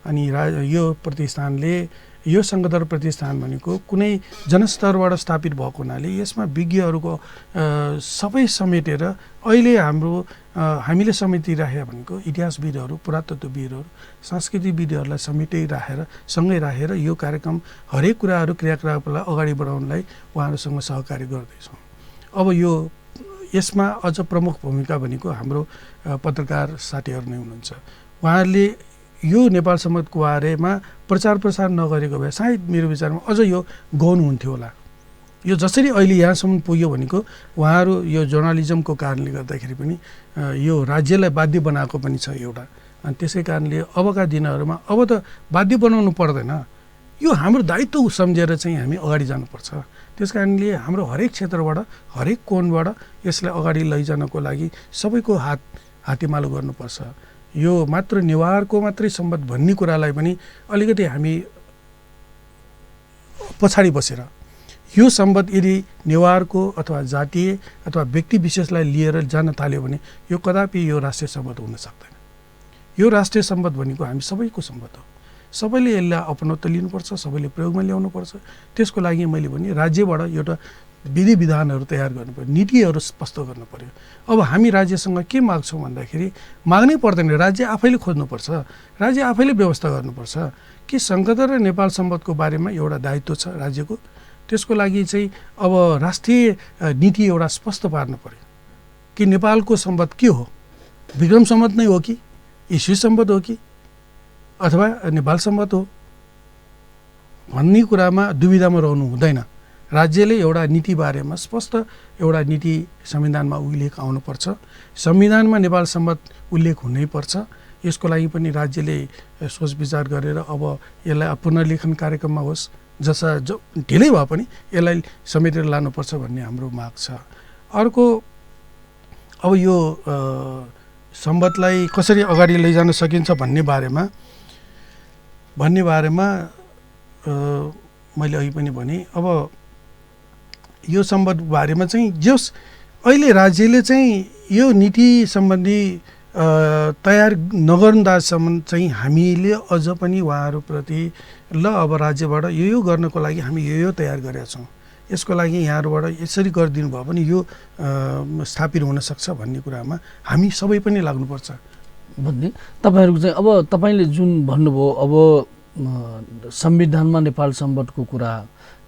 अनि यो प्रतिष्ठानले यो सङ्घदर प्रतिष्ठान भनेको कुनै जनस्तरबाट स्थापित भएको हुनाले यसमा विज्ञहरूको सबै समेटेर अहिले हामीले समेटिराखेका भनेको इतिहासविदहरू, पुरातत्त्वविदहरू, संस्कृतिविदहरूलाई सँगै राखेर यो कार्यक्रम हरेक कुराहरू क्रियाकलापलाई अगाडि बढाउनलाई उहाँहरूसँग सहकार्य गर्दैछौँ। अब यसमा अझ प्रमुख भूमिका भनेको हाम्रो पत्रकार साथीहरू नै हुनुहुन्छ। उहाँहरूले यो नेपाल सम्बन्धको बारेमा प्रचार प्रसार नगरेको भए सायद मेरो विचारमा अझ यो गौण हुन्थ्यो होला। यो जसरी अहिले यहाँसम्म पुग्यो भनेको उहाँहरू यो जर्नलिजमको कारणले गर्दाखेरि पनि यो राज्यलाई बाध्य बनाएको पनि छ एउटा। अनि त्यसै कारणले अबका दिनहरूमा अब त बाध्य बनाउनु पर्दैन, यो हाम्रो दायित्व सम्झेर चाहिँ हामी अगाडि जानुपर्छ। त्यस कारणले हाम्रो हरेक क्षेत्रबाट हरेक कोणबाट यसलाई अगाडि लैजानको लागि सबैको हातेमालो गर्नुपर्छ। यो मात्र नेवारको मात्रै सम्बन्ध भन्ने कुरालाई पनि अलिकति हामी पछाडि बसेर यो सम्बन्ध यदि नेवारको अथवा जातीय अथवा व्यक्ति विशेषलाई लिएर जान थाल्यो भने यो कदापि यो राष्ट्रिय सम्बन्ध हुन सक्दैन। यो राष्ट्रिय सम्बन्ध भनेको हामी सबैको सम्बन्ध हो। सबैले यसलाई अपनत्व लिनुपर्छ, सबैले प्रयोगमा ल्याउनुपर्छ। त्यसको लागि मैले भने राज्यबाट एउटा विधि विधानहरू तयार गर्नु पर्यो, नीतिहरू स्पष्ट गर्नु पर्यो। अब हामी राज्यसँग के माग्छौँ भन्दाखेरि माग्नै पर्दैन, राज्य आफैले खोज्नुपर्छ, राज्य आफैले व्यवस्था गर्नुपर्छ कि सङ्कट र नेपाल सम्बन्धको बारेमा एउटा दायित्व छ राज्यको। त्यसको लागि चाहिँ अब राष्ट्रिय नीति एउटा स्पष्ट पार्नु पर्यो कि नेपालको सम्बन्ध के हो, विक्रम सम्बन्ध नै हो कि ईस्वी सम्बन्ध हो कि अथवा नेपाल सम्बन्ध हो भन्ने कुरामा दुविधामा रहनु हुँदैन। राज्यले एउटा नीति बारेमा स्पष्ट एउटा नीति संविधानमा उल्लेख आउनुपर्छ, संविधानमा नेपाल सम्बन्ध उल्लेख हुनैपर्छ। यसको लागि पनि राज्यले सोच विचार गरेर अब यसलाई पुनर्लेखन कार्यक्रममा होस्, ढिलै भए पनि यसलाई समेटेर लानुपर्छ भन्ने हाम्रो माग छ। अर्को अब यो सम्बन्धलाई कसरी अगाडि लैजान सकिन्छ भन्ने बारेमा मैले अघि पनि भने अब यो सम्बन्ध बारेमा चाहिँ जस अहिले राज्यले चाहिँ यो नीति सम्बन्धी तयार नगर्दासम्म चाहिँ हामीले अझ पनि उहाँहरूप्रति ल अब राज्यबाट यो गर्नको लागि हामी यो तयार गरेका छौँ, यसको लागि यहाँहरूबाट यसरी गरिदिनु भयो भने यो स्थापित हुनसक्छ भन्ने कुरामा हामी सबै पनि लाग्नुपर्छ भन्ने तपाईँहरूको चाहिँ। अब तपाईँले जुन भन्नुभयो अब संविधानमा नेपाल सम्बन्धको कुरा,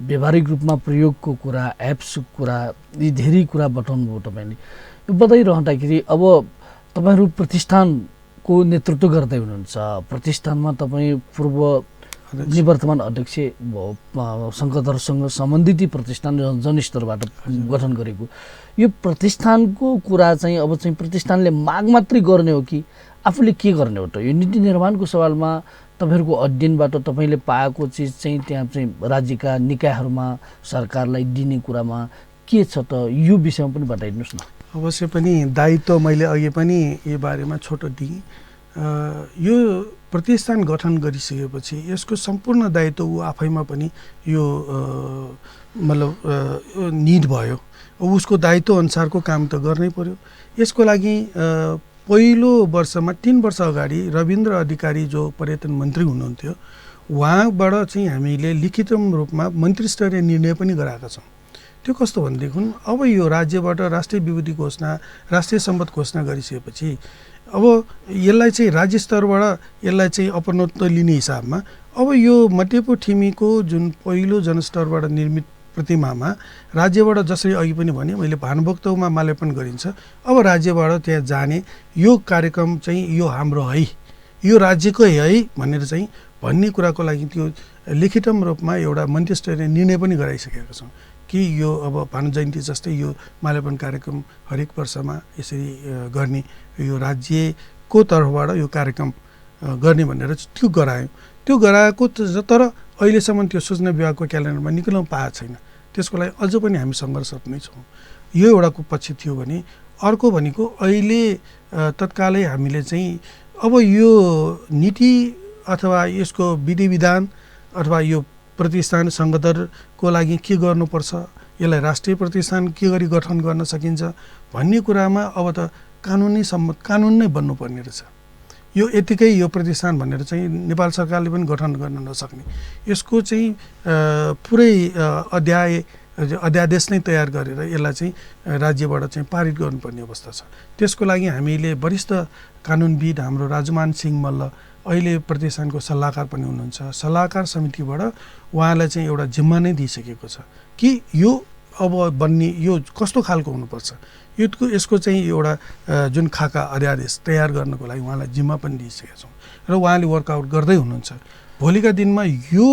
व्यावहारिक रूपमा प्रयोगको कुरा, एप्सको कुरा, यी धेरै कुरा बताउनुभयो तपाईँले। यो बताइरहँदाखेरि अब तपाईँहरू प्रतिष्ठानको नेतृत्व गर्दै हुनुहुन्छ, प्रतिष्ठानमा तपाईँ पूर्व निवर्तमान अध्यक्ष सङ्कटहरूसँग सम्बन्धित प्रतिष्ठान जनस्तरबाट गठन गरेको यो प्रतिष्ठानको कुरा चाहिँ अब चाहिँ प्रतिष्ठानले माग मात्रै गर्ने हो कि आफूले के गर्ने हो त? यो नीति निर्माणको सवालमा तपाईँहरूको अध्ययनबाट तपाईँले पाएको चिज चाहिँ त्यहाँ चाहिँ राज्यका निकायहरूमा सरकारलाई दिने कुरामा के छ त, यो विषयमा पनि बताइदिनुहोस् न। अवश्य पनि दायित्व मैले अघि पनि यो बारेमा छोटो दिएँ। यो प्रतिष्ठान गठन गरिसकेपछि यसको सम्पूर्ण दायित्व ऊ आफैमा पनि यो मतलब निड भयो, उसको दायित्व अनुसारको काम त गर्नै पर्यो। यसको लागि पहिलो वर्षमा 3 वर्ष अगाडि रविन्द्र अधिकारी जो पर्यटन मन्त्री हुनुहुन्थ्यो उहाँबाट चाहिँ हामीले लिखित रूपमा मन्त्रीस्तरीय निर्णय पनि गराएका छौँ। त्यो कस्तो भनेदेखि अब यो राज्यबाट राष्ट्रिय विभूति घोषणा, राष्ट्रिय सम्पद घोषणा गरिसकेपछि अब यसलाई चाहिँ राज्य स्तरबाट यसलाई चाहिँ अपनत्व लिने हिसाबमा अब यो मटेपु ठिमीको जुन पहिलो जनस्तरबाट निर्मित प्रतिमामा राज्यबाट जसरी अघि पनि भने मैले भानुभक्तमा माल्यार्पण गरिन्छ, अब राज्यबाट त्यहाँ जाने यो कार्यक्रम चाहिँ यो हाम्रो है, यो राज्यको है भनेर चाहिँ भन्ने कुराको लागि त्यो लिखितम रूपमा एउटा मन्त्रीस्तरीय निर्णय पनि गराइसकेका छौँ कि यो अब भानु जयन्ती जस्तै यो माल्यार्पण कार्यक्रम हरेक वर्षमा यसरी गर्ने, यो राज्यको तर्फबाट यो कार्यक्रम गर्ने भनेर त्यो गरायौँ। त्यो गराएको तर अहिलेसम्म त्यो सूचना विभागको क्यालेन्डरमा निक्लन पाएको छैन। त्यसको लागि अझ पनि हामी सङ्घर्षरत नै छौँ। यो एउटाको पक्ष थियो भने अर्को भनेको अहिले तत्कालै हामीले चाहिँ अब यो नीति अथवा यसको विधि विधान अथवा यो प्रतिष्ठान सङ्गठनको लागि के गर्नुपर्छ, यसलाई राष्ट्रिय प्रतिष्ठान के गरी गठन गर्न सकिन्छ भन्ने कुरामा अब त कानुन नै बन्नुपर्ने रहेछ। यो यतिकै यो प्रतिष्ठान भनेर चाहिँ नेपाल सरकारले पनि गठन गर्न नसक्ने, यसको चाहिँ पुरै अध्यादेश नै तयार गरेर यसलाई चाहिँ राज्यबाट चाहिँ पारित गर्नुपर्ने अवस्था छ। त्यसको लागि हामीले वरिष्ठ कानुनविद हाम्रो राजुमान सिंह मल्ल अहिले प्रतिष्ठानको सल्लाहकार पनि हुनुहुन्छ, सल्लाहकार समितिबाट उहाँलाई चाहिँ एउटा जिम्मा नै दिइसकेको छ कि यो अब बन्ने यो कस्तो खालको हुनुपर्छ, यसको चाहिँ एउटा जुन खाका अध्यादेश तयार गर्नको लागि उहाँलाई जिम्मा पनि दिइसकेका छौँ र उहाँले वर्कआउट गर्दै हुनुहुन्छ। भोलिका दिनमा यो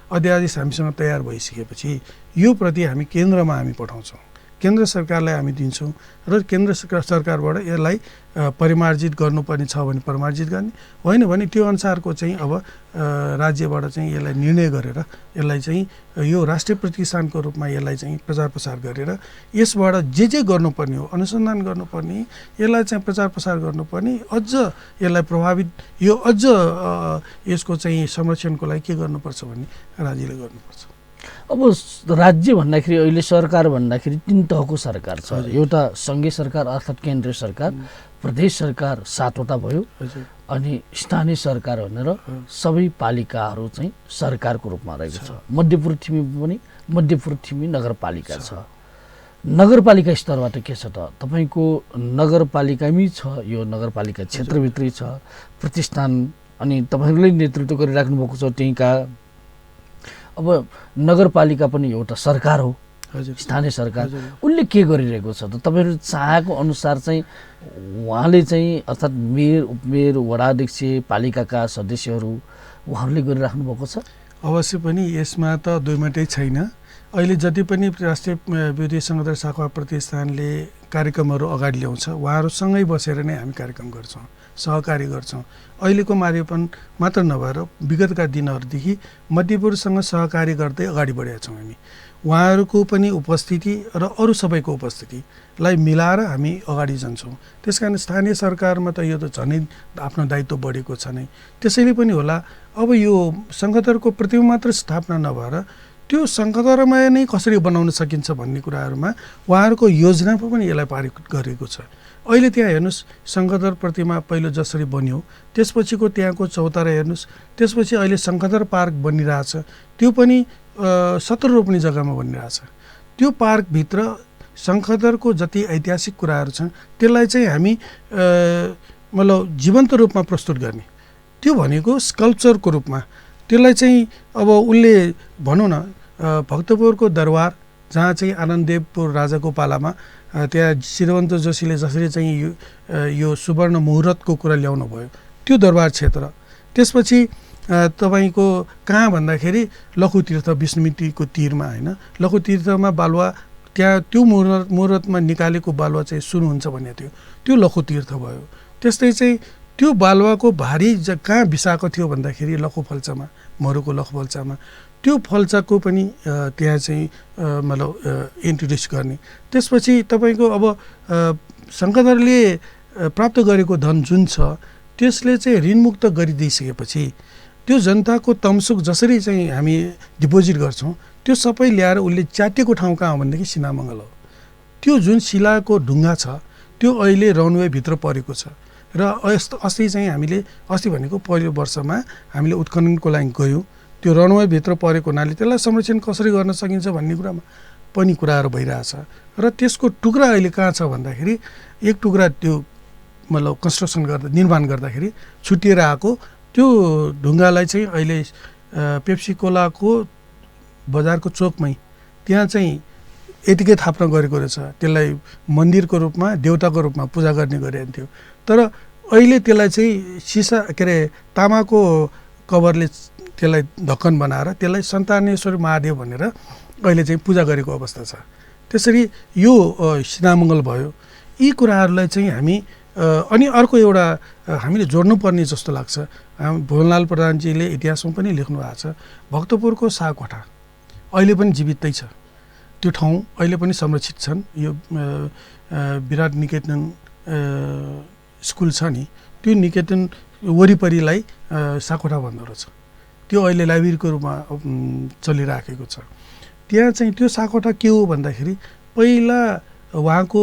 अध्यादेश हामीसँग तयार भइसकेपछि यो प्रति हामी केन्द्रमा हामी पठाउँछौँ, केन्द्र सरकारलाई हामी दिन्छौँ र केन्द्र सरकारबाट यसलाई परिमार्जित गर्नुपर्ने छ भने परिमार्जित गर्ने, होइन भने त्यो अनुसारको चाहिँ अब राज्यबाट चाहिँ यसलाई निर्णय गरेर यसलाई चाहिँ यो राष्ट्रिय प्रतिष्ठानको रूपमा यसलाई चाहिँ प्रचार प्रसार गरेर यसबाट जे गर्नुपर्ने हो अनुसन्धान गर्नुपर्ने, यसलाई चाहिँ प्रचार प्रसार गर्नुपर्ने, अझ यसलाई प्रभावित यो अझ यसको चाहिँ संरक्षणको लागि के गर्नुपर्छ भन्ने राज्यले गर्नुपर्छ। अब राज्य भन्दाखेरि अहिले सरकार भन्दाखेरि 3 तहको सरकार छ। एउटा सङ्घीय सरकार अर्थात् केन्द्रीय सरकार, प्रदेश सरकार 7वटा भयो, अनि स्थानीय सरकार भनेर सबै पालिकाहरू चाहिँ सरकारको रूपमा रहेको छ। मध्यपुर थिमी पनि मध्यपुर थिमी नगरपालिका छ। नगरपालिका स्तरबाट के छ त तपाईँको नगरपालिकामै छ, यो नगरपालिका क्षेत्रभित्रै छ प्रतिष्ठान, अनि तपाईँहरूले नेतृत्व गरिराख्नु भएको छ त्यहीँका। अब नगरपालिका पनि एउटा सरकार हो, स्थानीय सरकार, उसले के गरिरहेको छ त तपाईँहरू चाहेको अनुसार चाहिँ उहाँले चाहिँ अर्थात् मेयर उपमेयर वडाध्यक्ष पालिकाका सदस्यहरू उहाँहरूले गरिराख्नु भएको छ? अवश्य पनि यसमा त दुईमटै छैन। अहिले जति पनि राष्ट्रिय विद्युत संगठन शाखा प्रतिष्ठानले कार्यक्रमहरू अगाडि ल्याउँछ उहाँहरूसँगै बसेर नै हामी कार्यक्रम गर्छौँ, सहकारी गर्छौँ। अहिलेको मार्गीपन मात्र नभएर विगतका दिनहरूदेखि मध्यपुरसँग सहकारी गर्दै अगाडि बढेका छौँ हामी। उहाँहरूको पनि उपस्थिति र अरू सबैको उपस्थितिलाई मिलाएर हामी अगाडि जान्छौँ। त्यसकारण स्थानीय सरकारमा त यो त झनै आफ्नो दायित्व बढेको छ नै। त्यसैले पनि होला अब यो सङ्घदरको प्रतिमा मात्र स्थापना नभएर त्यो सङ्घदरमा नै कसरी बनाउन सकिन्छ भन्ने कुराहरूमा उहाँहरूको योजना पनि यसलाई पारित गरेको छ। अहिले त्यहाँ हेर्नुहोस् सङ्घदर प्रतिमा पहिलो जसरी बन्यो त्यसपछिको त्यहाँको चौतारा हेर्नुहोस्, त्यसपछि अहिले सङ्घदर पार्क बनिरहेछ, त्यो पनि 17 रोप्ने जग्गामा बनिरहेछ। त्यो पार्कभित्र शङ्खदरको जति ऐतिहासिक कुराहरू छन् त्यसलाई चाहिँ हामी मतलब जीवन्त रूपमा प्रस्तुत गर्ने, त्यो भनेको स्कल्पचरको रूपमा त्यसलाई चाहिँ अब उसले भनौँ न भक्तपुरको दरबार जहाँ चाहिँ आनन्ददेवपुर राजाको पालामा त्यहाँ श्रीवन्त जोशीले जसरी चाहिँ यो सुवर्ण मुहुर्तको कुरा ल्याउनु भयो त्यो दरबार क्षेत्र, त्यसपछि तपाईँको कहाँ भन्दाखेरि लखुतीर्थ विष्णुमितिको तीरमा होइन, लखुतीर्थमा बालुवा त्यहाँ त्यो मुहुर्तमा निकालेको बालुवा चाहिँ सुन हुन्छ भन्ने थियो, त्यो लखुतीर्थ भयो। त्यस्तै चाहिँ त्यो बालुवाको भारी कहाँ बिसाएको थियो भन्दाखेरि लखुफल्चामा, मरुको लखुफल्चामा, त्यो फल्चाको पनि त्यहाँ चाहिँ मतलब इन्ट्रोड्युस गर्ने। त्यसपछि तपाईँको अब शङ्खदरले प्राप्त गरेको धन जुन छ त्यसले चाहिँ ऋणमुक्त गरिदिइसकेपछि त्यो जनताको तमसुक जसरी चाहिँ हामी डिपोजिट गर्छौँ त्यो सबै ल्याएर उसले च्याटेको ठाउँ कहाँ हो भनेदेखि सिनामङ्गल हो। त्यो जुन शिलाको ढुङ्गा छ त्यो अहिले रनवेभित्र परेको छ र अस्ति चाहिँ हामीले अस्ति भनेको पहिलो वर्षमा हामीले उत्खननको लागि गयौँ, त्यो रनवेभित्र परेको हुनाले त्यसलाई संरक्षण कसरी गर्न सकिन्छ भन्ने कुरामा पनि कुराहरू भइरहेछ र त्यसको टुक्रा अहिले कहाँ छ भन्दाखेरि एक टुक्रा त्यो मतलब कन्स्ट्रक्सन गर्दा निर्माण गर्दाखेरि छुटिएर आएको त्यो ढुङ्गालाई चाहिँ अहिले पेप्सी कोलाको बजारको चोकमै त्यहाँ चाहिँ यतिकै थाप्न गरेको रहेछ, त्यसलाई मन्दिरको रूपमा देवताको रूपमा पूजा गर्ने गरिन्थ्यो। तर अहिले त्यसलाई चाहिँ सिसा के अरे तामाको कभरले त्यसलाई ढक्कन बनाएर त्यसलाई सन्तानेश्वर महादेव भनेर अहिले चाहिँ पूजा गरेको अवस्था छ। त्यसरी यो सिनामङ्गल भयो। यी कुराहरूलाई चाहिँ हामी अनि अर्को एउटा हामीले जोड्नुपर्ने जस्तो लाग्छ, भुवनलाल प्रधानजीले इतिहासमा पनि लेख्नु भएको छ, भक्तपुरको साकोठा अहिले पनि जीवितै छ, त्यो ठाउँ अहिले पनि संरक्षित छन्। यो विराट निकेतन स्कुल छ नि त्यो निकेतन वरिपरिलाई साकोठा भन्दो रहेछ, त्यो अहिले लाइब्रेरीको रूपमा चलिराखेको छ। त्यहाँ चाहिँ त्यो साकोठा के हो भन्दाखेरि पहिला उहाँको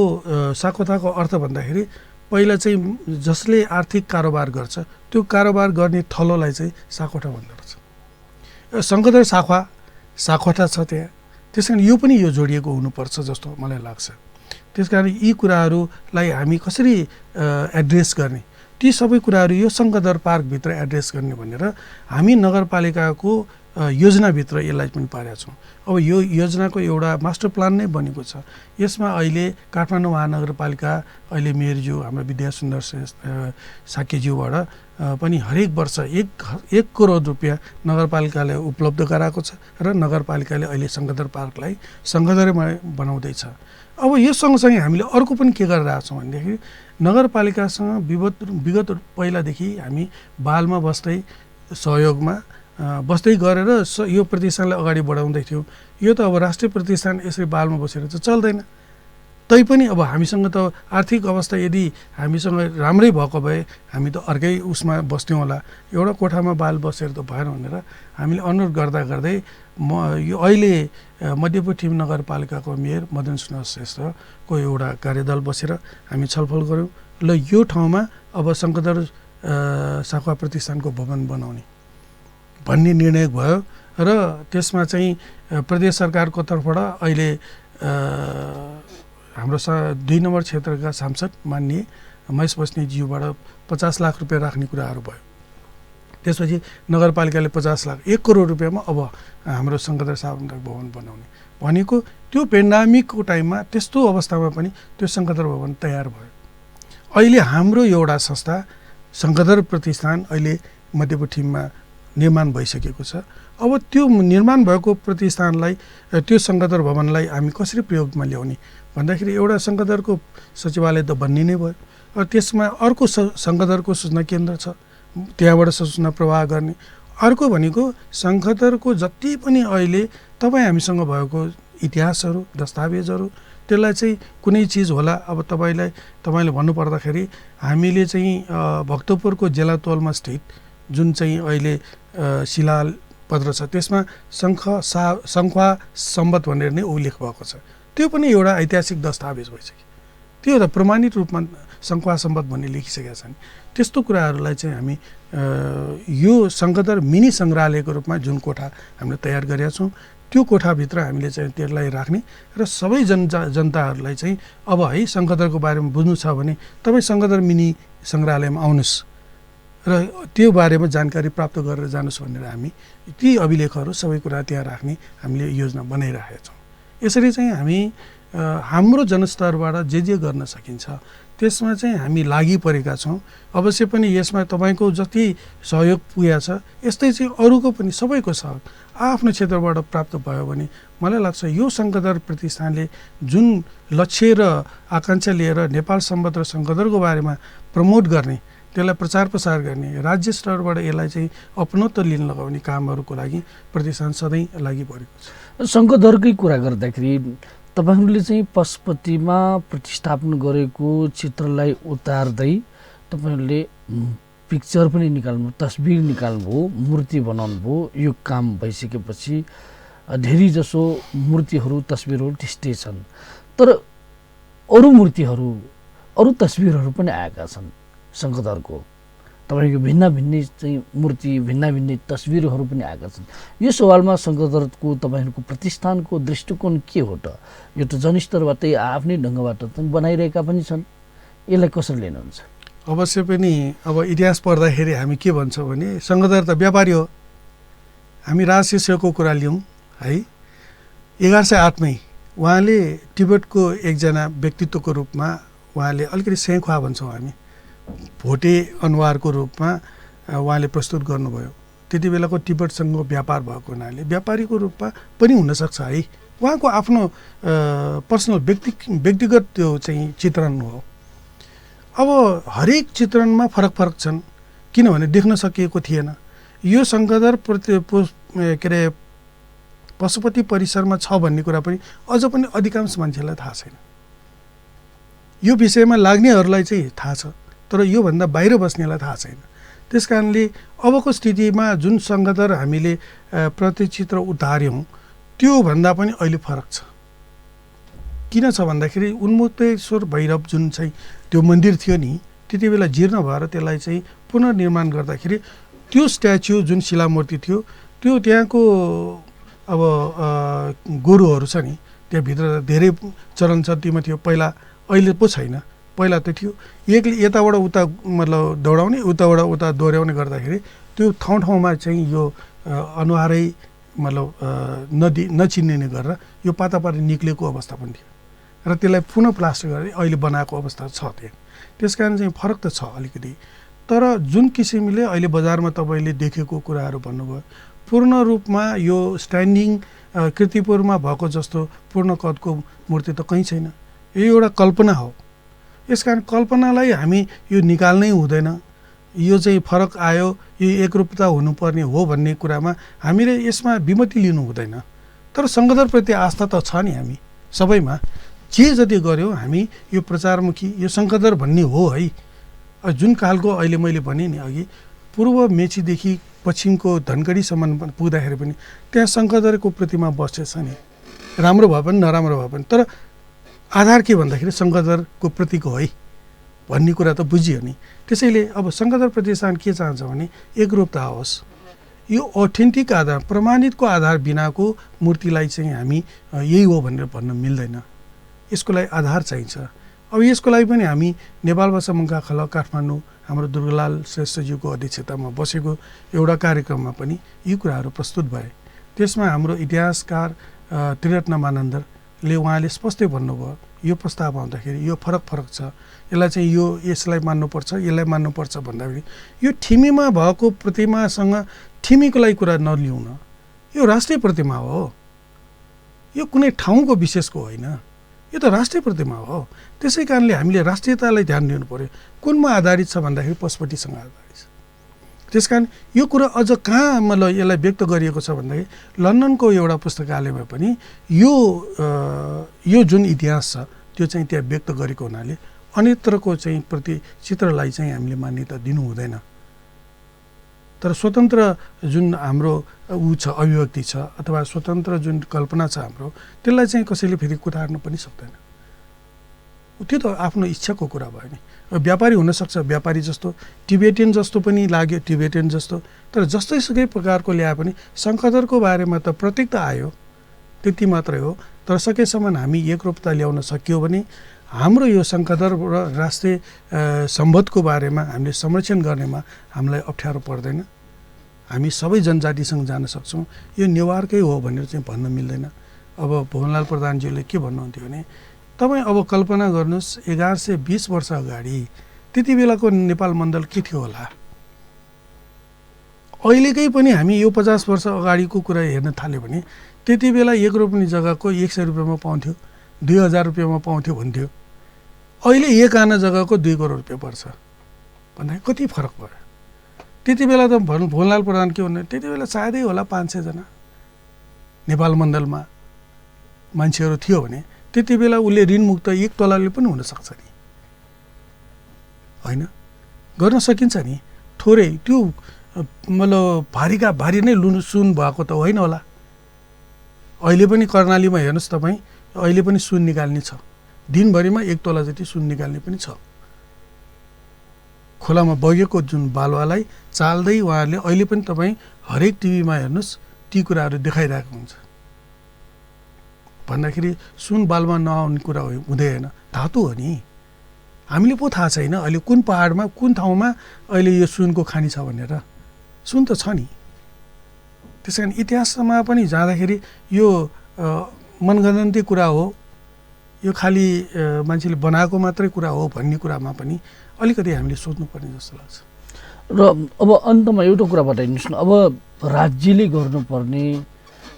साकोठाको अर्थ भन्दाखेरि पहिला चाहिँ जसले आर्थिक कारोबार गर्छ त्यो कारोबार गर्ने थलोलाई चाहिँ साकोठा भन्दो रहेछ। शङ्खदर साकोठा छ त्यहाँ, त्यस कारण यो पनि यो जोडिएको हुनुपर्छ जस्तो मलाई लाग्छ। त्यस कारण यी कुराहरूलाई हामी कसरी एड्रेस गर्ने, ती सबै कुराहरू यो शङ्खदर पार्कभित्र एड्रेस गर्ने भनेर हामी नगरपालिकाको योजनाभित्र यसलाई पनि पारेका छौँ। अब यो योजनाको एउटा मास्टर प्लान नै बनेको छ। यसमा अहिले काठमाडौँ महानगरपालिका अहिले मेयरज्यू हाम्रो विद्यासुन्दर साक्यज्यूबाट पनि हरेक वर्ष 1 करोड रुपियाँ नगरपालिकाले उपलब्ध गराएको छ र नगरपालिकाले अहिले सङ्गदर पार्कलाई सङ्गदरमै बनाउँदैछ। अब यो सँगसँगै हामीले अर्को पनि के गरिरहेको छौँ भनेदेखि नगरपालिकासँग विगत पहिलादेखि हामी बालमा बस्दै सहयोगमा बस्दै गरेर यो प्रतिष्ठानलाई अगाडि बढाउँदै थियौँ। यो त अब राष्ट्रिय प्रतिष्ठान यसरी बालमा बसेर चाहिँ चल्दैन। तैपनि अब हामीसँग त आर्थिक अवस्था यदि हामीसँग राम्रै भएको भए हामी त अर्कै उसमा बस्थ्यौँ होला। एउटा कोठामा बाल बसेर त भएन भनेर हामीले अनुरोध गर्दा गर्दै यो अहिले मध्यपश्चिम नगरपालिकाको मेयर मदन सुनार श्रेष्ठको एउटा कार्यदल बसेर हामी छलफल गऱ्यौँ। ल यो ठाउँमा अब सङ्गदर साखुवा प्रतिष्ठानको भवन बनाउने भन्ने निर्णय भयो र त्यसमा चाहिँ प्रदेश सरकारको तर्फबाट अहिले हाम्रो 2 नम्बर क्षेत्रका सांसद माननीय महेश बस्नेतज्यूबाट 50 लाख रुपियाँ राख्ने कुराहरू भयो। त्यसपछि नगरपालिकाले 50 लाख 1 करोड रुपियाँमा अब हाम्रो सङ्गदर साखुवा भवन बनाउने भनेको त्यो पेन्डामिकको टाइममा त्यस्तो अवस्थामा पनि त्यो सङ्गदर भवन तयार भयो। अहिले हाम्रो एउटा संस्था सङ्गदर प्रतिष्ठान अहिले मध्यपश्चिममा निर्माण भइसकेको छ। अब त्यो निर्माण भएको प्रतिष्ठानलाई त्यो सङ्गदर भवनलाई हामी कसरी प्रयोगमा ल्याउने भन्दाखेरि एउटा सङ्गदरको सचिवालय त बन्ने नै भयो। र त्यसमा अर्को सङ्गदरको सूचना केन्द्र छ, त्यहाँबाट सूचना प्रवाह गर्ने। अर्को भनेको सङ्गदरको जति पनि अहिले तपाईँ हामीसँग भएको इतिहासहरू दस्तावेजहरू त्यसलाई चाहिँ कुनै चिज होला। अब तपाईँले भन्नुपर्दाखेरि हामीले चाहिँ भक्तपुरको जेलातोलमा स्थित जुन चाहिँ अहिले शिलापत्र छ त्यसमा सङ्खुवा सम्बत भनेर नै उल्लेख भएको छ। त्यो पनि एउटा ऐतिहासिक दस्तावेज भइसक्यो। त्यो त प्रमाणित रूपमा सङ्खुवा सम्बत भन्ने लेखिसकेका छन्। त्यस्तो कुराहरूलाई चाहिँ हामी यो सङ्गदर मिनी सङ्ग्रहालयको रूपमा जुन कोठा हामीले तयार गरेका छौँ त्यो कोठाभित्र हामीले चाहिँ त्यसलाई राख्ने र सबै जनताहरूलाई चाहिँ अब है सङ्गदरको बारेमा बुझ्नु छ भने तपाईँ सङ्गदर मिनी सङ्ग्रहालयमा आउनुहोस् र त्यो बारेमा जानकारी प्राप्त गरेर जानुहोस् भनेर हामी ती अभिलेखहरू सबै कुरा त्यहाँ राख्ने हामीले योजना बनाइरहेका छौँ। यसरी चाहिँ हामी हाम्रो जनस्तरबाट जे गर्न सकिन्छ त्यसमा चाहिँ हामी लागि परेका छौँ। अवश्य पनि यसमा तपाईँको जति सहयोग पुगेको छ यस्तै चाहिँ अरूको पनि सबैको सहयोग आफ्नो क्षेत्रबाट प्राप्त भयो भने मलाई लाग्छ यो सङ्गदर प्रतिष्ठानले जुन लक्ष्य र आकाङ्क्षा लिएर नेपाल सम्बत र सङ्गदरको बारेमा प्रमोट गर्ने त्यसलाई प्रचार प्रसार गर्ने राज्य स्तरबाट यसलाई चाहिँ अपनत्व लिन लगाउने कामहरूको लागि प्रतिष्ठान सधैँ लागि परेको छ। सङ्गदरकै कुरा गर्दाखेरि तपाईँहरूले चाहिँ पशुपतिमा प्रतिस्थापन गरेको चित्रलाई उतार्दै तपाईँहरूले पिक्चर पनि निकाल्नु, तस्बिर निकाल्नुभयो, मूर्ति बनाउनु भयो। यो काम भइसकेपछि धेरै जसो मूर्तिहरू तस्बिरहरू त्यस्तै छन्, तर अरू मूर्तिहरू अरू तस्बिरहरू पनि आएका छन् सङ्गदरको। तपाईँको भिन्न चाहिँ मूर्ति भिन्न तस्बिरहरू पनि आएका छन्। यो सवालमा सङ्गदरको तपाईँहरूको प्रतिष्ठानको दृष्टिकोण के हो त? यो त जनस्तरबाटै आफ्नै ढङ्गबाट बनाइरहेका पनि छन्, यसलाई कसरी लिनुहुन्छ? अवश्य पनि अब इतिहास पढ्दाखेरि हामी के भन्छौँ भने सङ्गदर त व्यापारी हो। हामी राजशिष्यको कुरा लियौँ है। 1108मै उहाँले तिब्बतको एकजना व्यक्तित्वको रूपमा उहाँले अलिकति सेखुवा भन्छौँ हामी, भोटे अनुहारको रूपमा उहाँले प्रस्तुत गर्नुभयो। त्यति बेलाको तिब्बतसँग व्यापार भएको हुनाले व्यापारीको रूपमा पनि हुनसक्छ है। उहाँको आफ्नो पर्सनल व्यक्तिगत त्यो चाहिँ चित्रण हो। अब हरेक चित्रणमा फरक छन् किनभने देख्न सकिएको थिएन। यो सङ्गदर के अरे पशुपति परिसरमा छ भन्ने कुरा पनि अझ पनि अधिकांश मान्छेलाई थाहा छैन। यो विषयमा लाग्नेहरूलाई चाहिँ थाहा छ, तर योभन्दा बाहिर बस्नेलाई थाहा छैन। त्यस कारणले अबको स्थितिमा जुन सङ्गदर हामीले प्रतिचित्र उतार्यौँ त्योभन्दा पनि अहिले फरक छ। किन छ भन्दाखेरि उन्मुक्तेश्वर भैरव जुन चाहिँ त्यो मन्दिर थियो नि त्यति बेला जीर्ण भएर त्यसलाई चाहिँ पुनर्निर्माण गर्दाखेरि त्यो स्ट्याच्यु जुन शिलामूर्ति थियो त्यो त्यहाँको अब गुरुहरू छ नि त्यहाँभित्र धेरै चलन चल्तीमा थियो पहिला, अहिले पो छैन। पहिला त थियो एकले यताबाट उता मतलब दौडाउने उताबाट उता दोहोऱ्याउने गर्दाखेरि त्यो ठाउँमा चाहिँ यो अनुहारै मतलब नचिन्ने गरेर यो पातापाती निक्लेको अवस्था पनि थियो र त्यसलाई पुनः प्लास्टर गरेर अहिले बनाएको अवस्था छ त्यहाँ। त्यसकारण चाहिँ फरक त छ अलिकति, तर जुन किसिमले अहिले बजारमा तपाईँले देखेको कुराहरू भन्नुभयो पूर्ण रूपमा यो स्ट्यान्डिङ कीर्तिपुरमा भएको जस्तो पूर्ण कदको मूर्ति त कहीँ छैन। यो एउटा कल्पना हो। यसकारण कल्पनालाई हामी यो निकाल्नै हुँदैन। यो चाहिँ फरक आयो, यो एकरूपता हुनुपर्ने हो भन्ने कुरामा हामीले यसमा विमति लिनु हुँदैन। तर सङ्गदरप्रति आस्था त छ नि, हामी सबैमा जे जति गऱ्यौँ हामी यो प्रचारमुखी यो शङ्करदर भन्ने हो है। जुन खालको अहिले मैले भने नि अघि पूर्व मेचीदेखि पश्चिमको धनगढीसम्म पुग्दाखेरि पनि त्यहाँ शङ्करदरको प्रतिमा बसेछ नि, राम्रो भए पनि नराम्रो भए पनि, तर आधार के भन्दाखेरि शङ्करदरको प्रतीक हो है भन्ने कुरा त बुझियो नि। त्यसैले अब शङ्करदर प्रतिष्ठान के चाहन्छ भने एकरूपता होस्। यो अथेन्टिक आधार प्रमाणितको आधार बिनाको मूर्तिलाई चाहिँ हामी यही हो भनेर भन्न मिल्दैन। यसको लागि आधार चाहिन्छ। अब यसको लागि पनि हामी नेपाल भाषा मङ्काखल काठमाडौँ हाम्रो दुर्गालाल श्रेष्ठज्यूको अध्यक्षतामा बसेको एउटा कार्यक्रममा पनि यी कुराहरू प्रस्तुत भए। त्यसमा हाम्रो इतिहासकार त्रिरत्न मानन्दरले उहाँले स्पष्टै भन्नुभयो यो प्रस्ताव आउँदाखेरि यो फरक छ, यसलाई चाहिँ यसलाई मान्नुपर्छ यसलाई मान्नुपर्छ भन्दाखेरि यो ठिमीमा भएको प्रतिमासँग ठिमीको लागि कुरा नलिउन। यो राष्ट्रिय प्रतिमा हो, यो कुनै ठाउँको विशेषको होइन, यो त राष्ट्रिय प्रतिमा हो। त्यसै कारणले हामीले राष्ट्रियतालाई ध्यान दिनु पर्यो। कुनमा आधारित छ भन्दाखेरि पशुपतिसँग आधारित छ। त्यस कारण यो कुरा अझ कहाँ मतलब यसलाई व्यक्त गरिएको छ भन्दाखेरि लन्डनको एउटा पुस्तकालयमा पनि यो जुन इतिहास छ त्यो चाहिँ त्यहाँ व्यक्त गरेको हुनाले अन्यत्रको चाहिँ प्रति चित्रलाई चाहिँ हामीले मान्यता दिनु हुँदैन। तर स्वतन्त्र जुन हाम्रो छ अभिव्यक्ति छ अथवा स्वतन्त्र जुन कल्पना छ हाम्रो, त्यसलाई चाहिँ कसैले फेरि कुदार्न पनि सक्दैन। त्यो त आफ्नो इच्छाको कुरा भयो नि। व्यापारी हुनसक्छ, व्यापारी जस्तो टिबेटियन जस्तो पनि लाग्यो, टिबेटियन जस्तो, तर जस्तैसुकै प्रकारको ल्याए पनि शङ्करदरको बारेमा त प्रतीक त आयो, त्यति मात्रै हो। तर सकेसम्म हामी एकरूपता ल्याउन सकियो भने हाम्रो यो शङ्करदर र राष्ट्रिय सम्बन्धको बारेमा हामीले संरक्षण गर्नेमा हामीलाई अप्ठ्यारो पर्दैन। हामी सबै जनजातिसँग जान सक्छौँ। यो नेवारकै हो भनेर चाहिँ भन्न मिल्दैन। अब भुवनलाल प्रधानज्यूले के भन्नुहुन्थ्यो भने तपाईँ अब कल्पना गर्नुहोस् 1120 वर्ष अगाडि त्यति बेलाको नेपाल मण्डल के थियो होला। अहिलेकै पनि हामी यो 50 वर्ष अगाडिको कुरा हेर्न थाल्यो भने त्यति बेला 1 रोपनी जग्गाको 100 रुपियाँमा पाउँथ्यो, 2000 रुपियाँमा पाउँथ्यो भन्थ्यो। अहिले 1 आना जग्गाको 2 करोड रुपियाँ पर्छ भन्दा कति फरक भयो। त्यति बेला त भुवनलाल प्रधान के भन्नु, त्यति बेला सायदै होला 500 जना नेपाल मण्डलमा मान्छेहरू थियो भने त्यति बेला उसले ऋणमुक्त 1 तोलाले पनि हुनसक्छ नि, होइन? गर्न सकिन्छ नि। थोरै त्यो मतलब भारीका भारी नै सुन भएको त होइन होला। अहिले पनि कर्णालीमा हेर्नुहोस् तपाईँ, अहिले पनि सुन निकाल्ने छ। दिनभरिमा 1 तोला जति सुन निकाल्ने पनि छ। खोलामा बगेको जुन बालुवालाई चाल्दै उहाँहरूले अहिले पनि तपाईँ हरेक टिभीमा हेर्नुहोस् ती कुराहरू देखाइरहेको हुन्छ। भन्दाखेरि सुन बालुवा नआउने कुरा हुँदैन, धातु हो नि। हामीले पो थाहा छैन अहिले कुन पहाडमा कुन ठाउँमा अहिले यो सुनको खानी छ भनेर। सुन त छ नि। त्यस कारण इतिहासमा पनि जाँदाखेरि यो मनगणन्ती कुरा हो, यो खालि मान्छेले बनाएको मात्रै कुरा हो भन्ने कुरामा पनि अलिकति हामीले सोच्नुपर्ने जस्तो लाग्छ। र अब अन्तमा एउटा कुरा बताइदिनुहोस् न, अब राज्यले गर्नुपर्ने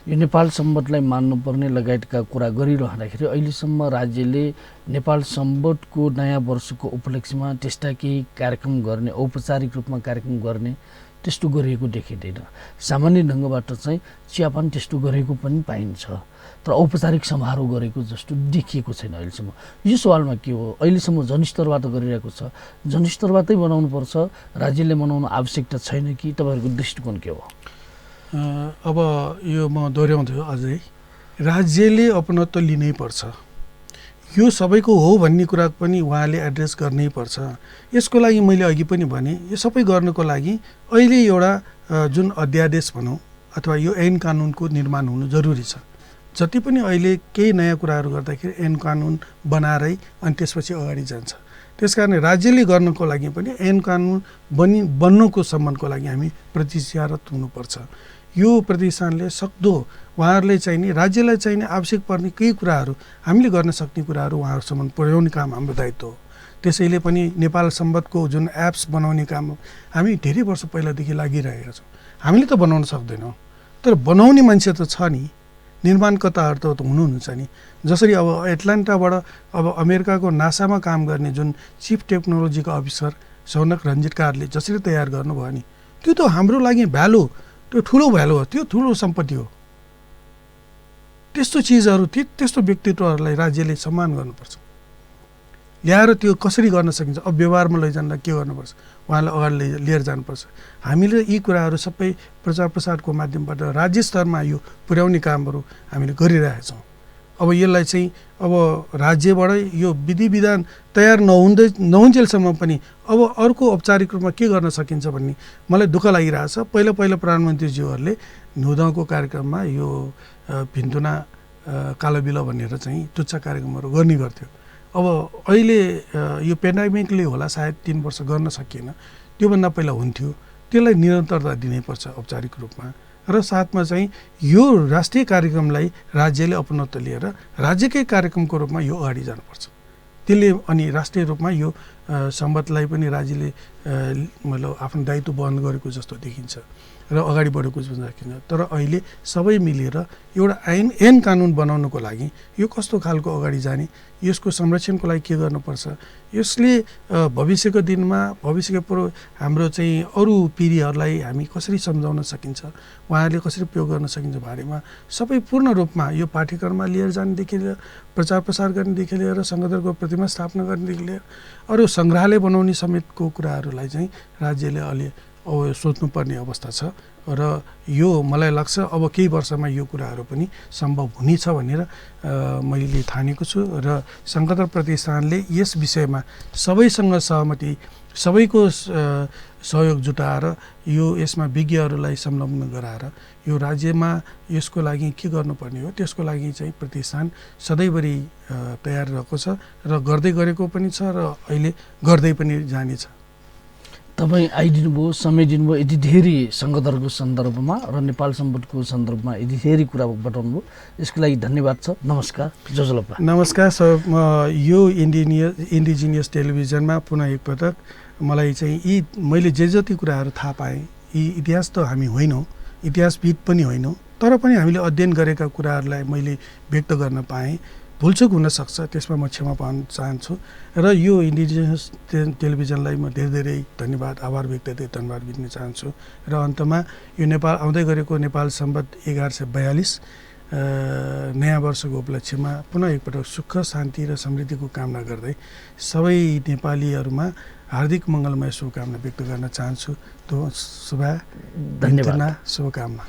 यो नेपाल सम्बन्धलाई मान्नुपर्ने लगायतका कुरा गरिरहँदाखेरि अहिलेसम्म राज्यले नेपाल सम्बन्धको नयाँ वर्षको उपलक्ष्यमा त्यस्ता केही कार्यक्रम गर्ने, औपचारिक रूपमा कार्यक्रम गर्ने त्यस्तो गरिएको देखिँदैन। सामान्य ढङ्गबाट चाहिँ चियापान त्यस्तो गरेको पनि पाइन्छ, तर औपचारिक समारोह गरेको जस्तो देखिएको छैन अहिलेसम्म। यो सवालमा के हो, अहिलेसम्म जनस्तरबाट गरिरहेको छ, जनस्तरबाटै बनाउनुपर्छ, राज्यले बनाउनु आवश्यकता छैन कि? तपाईँहरूको दृष्टिकोण के हो? अब यो म दोहोऱ्याउँछु अझै, राज्यले अपनत्व लिनै पर्छ। यो सबैको हो भन्ने कुरा पनि उहाँले एड्रेस गर्नै पर्छ। यसको लागि मैले अघि पनि भने यो सबै गर्नको लागि अहिले एउटा जुन अध्यादेश भनौँ अथवा यो ऐन कानुनको निर्माण हुनु जरुरी छ। जति पनि अहिले केही नयाँ कुराहरू गर्दाखेरि ऐन कानुन बनाएरै अनि त्यसपछि अगाडि जान्छ। त्यसकारण राज्यले गर्नको लागि पनि ऐन कानुन बन्नुको सम्बन्धको लागि हामी प्रतिज्ञारत हुनुपर्छ। यो प्रतिष्ठानले सक्दो उहाँहरूले चाहिँ नि राज्यलाई चाहिँ नि आवश्यक पर्ने केही कुराहरू हामीले गर्न सक्ने कुराहरू उहाँहरूसम्म पुर्याउने काम हाम्रो दायित्व हो। त्यसैले पनि नेपाल सम्बन्धको जुन एप्स बनाउने काम हामी धेरै वर्ष पहिलादेखि लागिरहेका छौँ। हामीले त बनाउन सक्दैनौँ, तर बनाउने मान्छे त छ नि, निर्माणकर्ताहरू त हुनुहुन्छ नि। जसरी अब एटलान्टाबाट अब अमेरिकाको नासामा काम गर्ने जुन चिफ टेक्नोलोजीको अफिसर सौनक रञ्जित कारले जसरी तयार गर्नुभयो नि, त्यो त हाम्रो लागि भ्यालु, त्यो ठुलो भ्यालु हो, त्यो ठुलो सम्पत्ति हो। त्यस्तो चिजहरू त्यस्तो व्यक्तित्वहरूलाई राज्यले सम्मान गर्नुपर्छ, ल्याएर त्यो कसरी गर्न सकिन्छ, अब व्यवहारमा लैजाँदा के गर्नुपर्छ उहाँलाई अगाडि लिएर जानुपर्छ। हामीले यी कुराहरू सबै प्रचार प्रसारको माध्यमबाट राज्य स्तरमा यो पुर्याउने कामहरू हामीले गरिरहेछौँ। अब यसलाई चाहिँ अब राज्यबाटै यो विधि विधान तयार नहुन्जेलसम्म पनि अब अर्को औपचारिक रूपमा के गर्न सकिन्छ भन्ने मलाई दुःख लागिरहेछ। पहिला प्रधानमन्त्रीज्यूहरूले न्युदहको कार्यक्रममा यो भिन्तुना कालो बिल भनेर चाहिँ टुच्चा कार्यक्रमहरू गर्ने गर्थ्यो। अब अहिले यो पेन्डेमिकले होला सायद 3 वर्ष गर्न सकिएन, त्योभन्दा पहिला हुन्थ्यो। त्यसलाई निरन्तरता दिनैपर्छ औपचारिक रूपमा, र साथमा चाहिँ यो राष्ट्रिय कार्यक्रमलाई राज्यले अपनत्व लिएर राज्यकै कार्यक्रमको रूपमा यो अगाडि जानुपर्छ। त्यसले अनि राष्ट्रिय रूपमा यो सम्बन्धलाई पनि राज्यले मतलब आफ्नो दायित्व वहन गरेको जस्तो देखिन्छ र अगाडि बढेको जस्तो देखिन्छ। तर अहिले सबै मिलेर एउटा ऐन कानुन बनाउनको लागि यो कस्तो खालको अगाडि जाने, यसको संरक्षणको लागि के गर्नुपर्छ, यसले भविष्यको दिनमा भविष्यको हाम्रो चाहिँ अरू पिँढीहरूलाई हामी कसरी सम्झाउन सकिन्छ, उहाँहरूले कसरी प्रयोग गर्न सकिन्छ बारेमा सबै पूर्ण रूपमा यो पाठ्यक्रममा लिएर जानेदेखि लिएर प्रचार प्रसार गर्नेदेखि लिएर सङ्घदरको प्रतिमा स्थापना गर्नेदेखि लिएर अरू सङ्ग्रहालय बनाउने समेतको कुराहरूलाई चाहिँ राज्यले अलि अब सोच्नुपर्ने अवस्था छ। र यो मलाई लाग्छ अब केही वर्षमा यो कुराहरू पनि सम्भव हुनेछ भनेर मैले ठानेको छु। र सङ्घदर प्रतिष्ठानले यस विषयमा सबैसँग सहमति, सबैको सहयोग जुटाएर यसमा विज्ञहरूलाई संलग्न गराएर यो राज्यमा यसको लागि के गर्नुपर्ने हो त्यसको लागि चाहिँ प्रतिष्ठान सधैँभरि तयार रहेको छ र गर्दै गरेको पनि छ र अहिले गर्दै पनि जानेछ। तपाईँ आइदिनुभयो, समय दिनुभयो, यति धेरै सङ्घदरको सन्दर्भमा र नेपाल सम्बन्धको सन्दर्भमा यति धेरै कुरा बताउनुभयो, यसको लागि धन्यवाद छ। नमस्कार जोजलप्पा। नमस्कार। यो इन्डिजिनियस टेलिभिजनमा पुनः एकपटक मलाई चाहिँ मैले जति कुराहरू थाहा पाएँ, यी इतिहास त हामी होइनौँ, इतिहासविद पनि होइनौँ, तर पनि हामीले अध्ययन गरेका कुराहरूलाई मैले व्यक्त गर्न पाएँ। भुलचुक हुनसक्छ, त्यसमा म क्षमा पाउन चाहन्छु। र यो इन्डिजिनियस टेलिभिजनलाई म धेरै धन्यवाद, आभार धन्यवाद दिन चाहन्छु। र अन्तमा यो नेपाल आउँदै गरेको नेपाल सम्बत 1142 नयाँ वर्षको उपलक्ष्यमा पुनः एकपटक सुख, शान्ति र समृद्धिको कामना गर्दै सबै नेपालीहरूमा हार्दिक मङ्गलमय शुभकामना व्यक्त गर्न चाहन्छु। धन्यवाद, शुभकामना।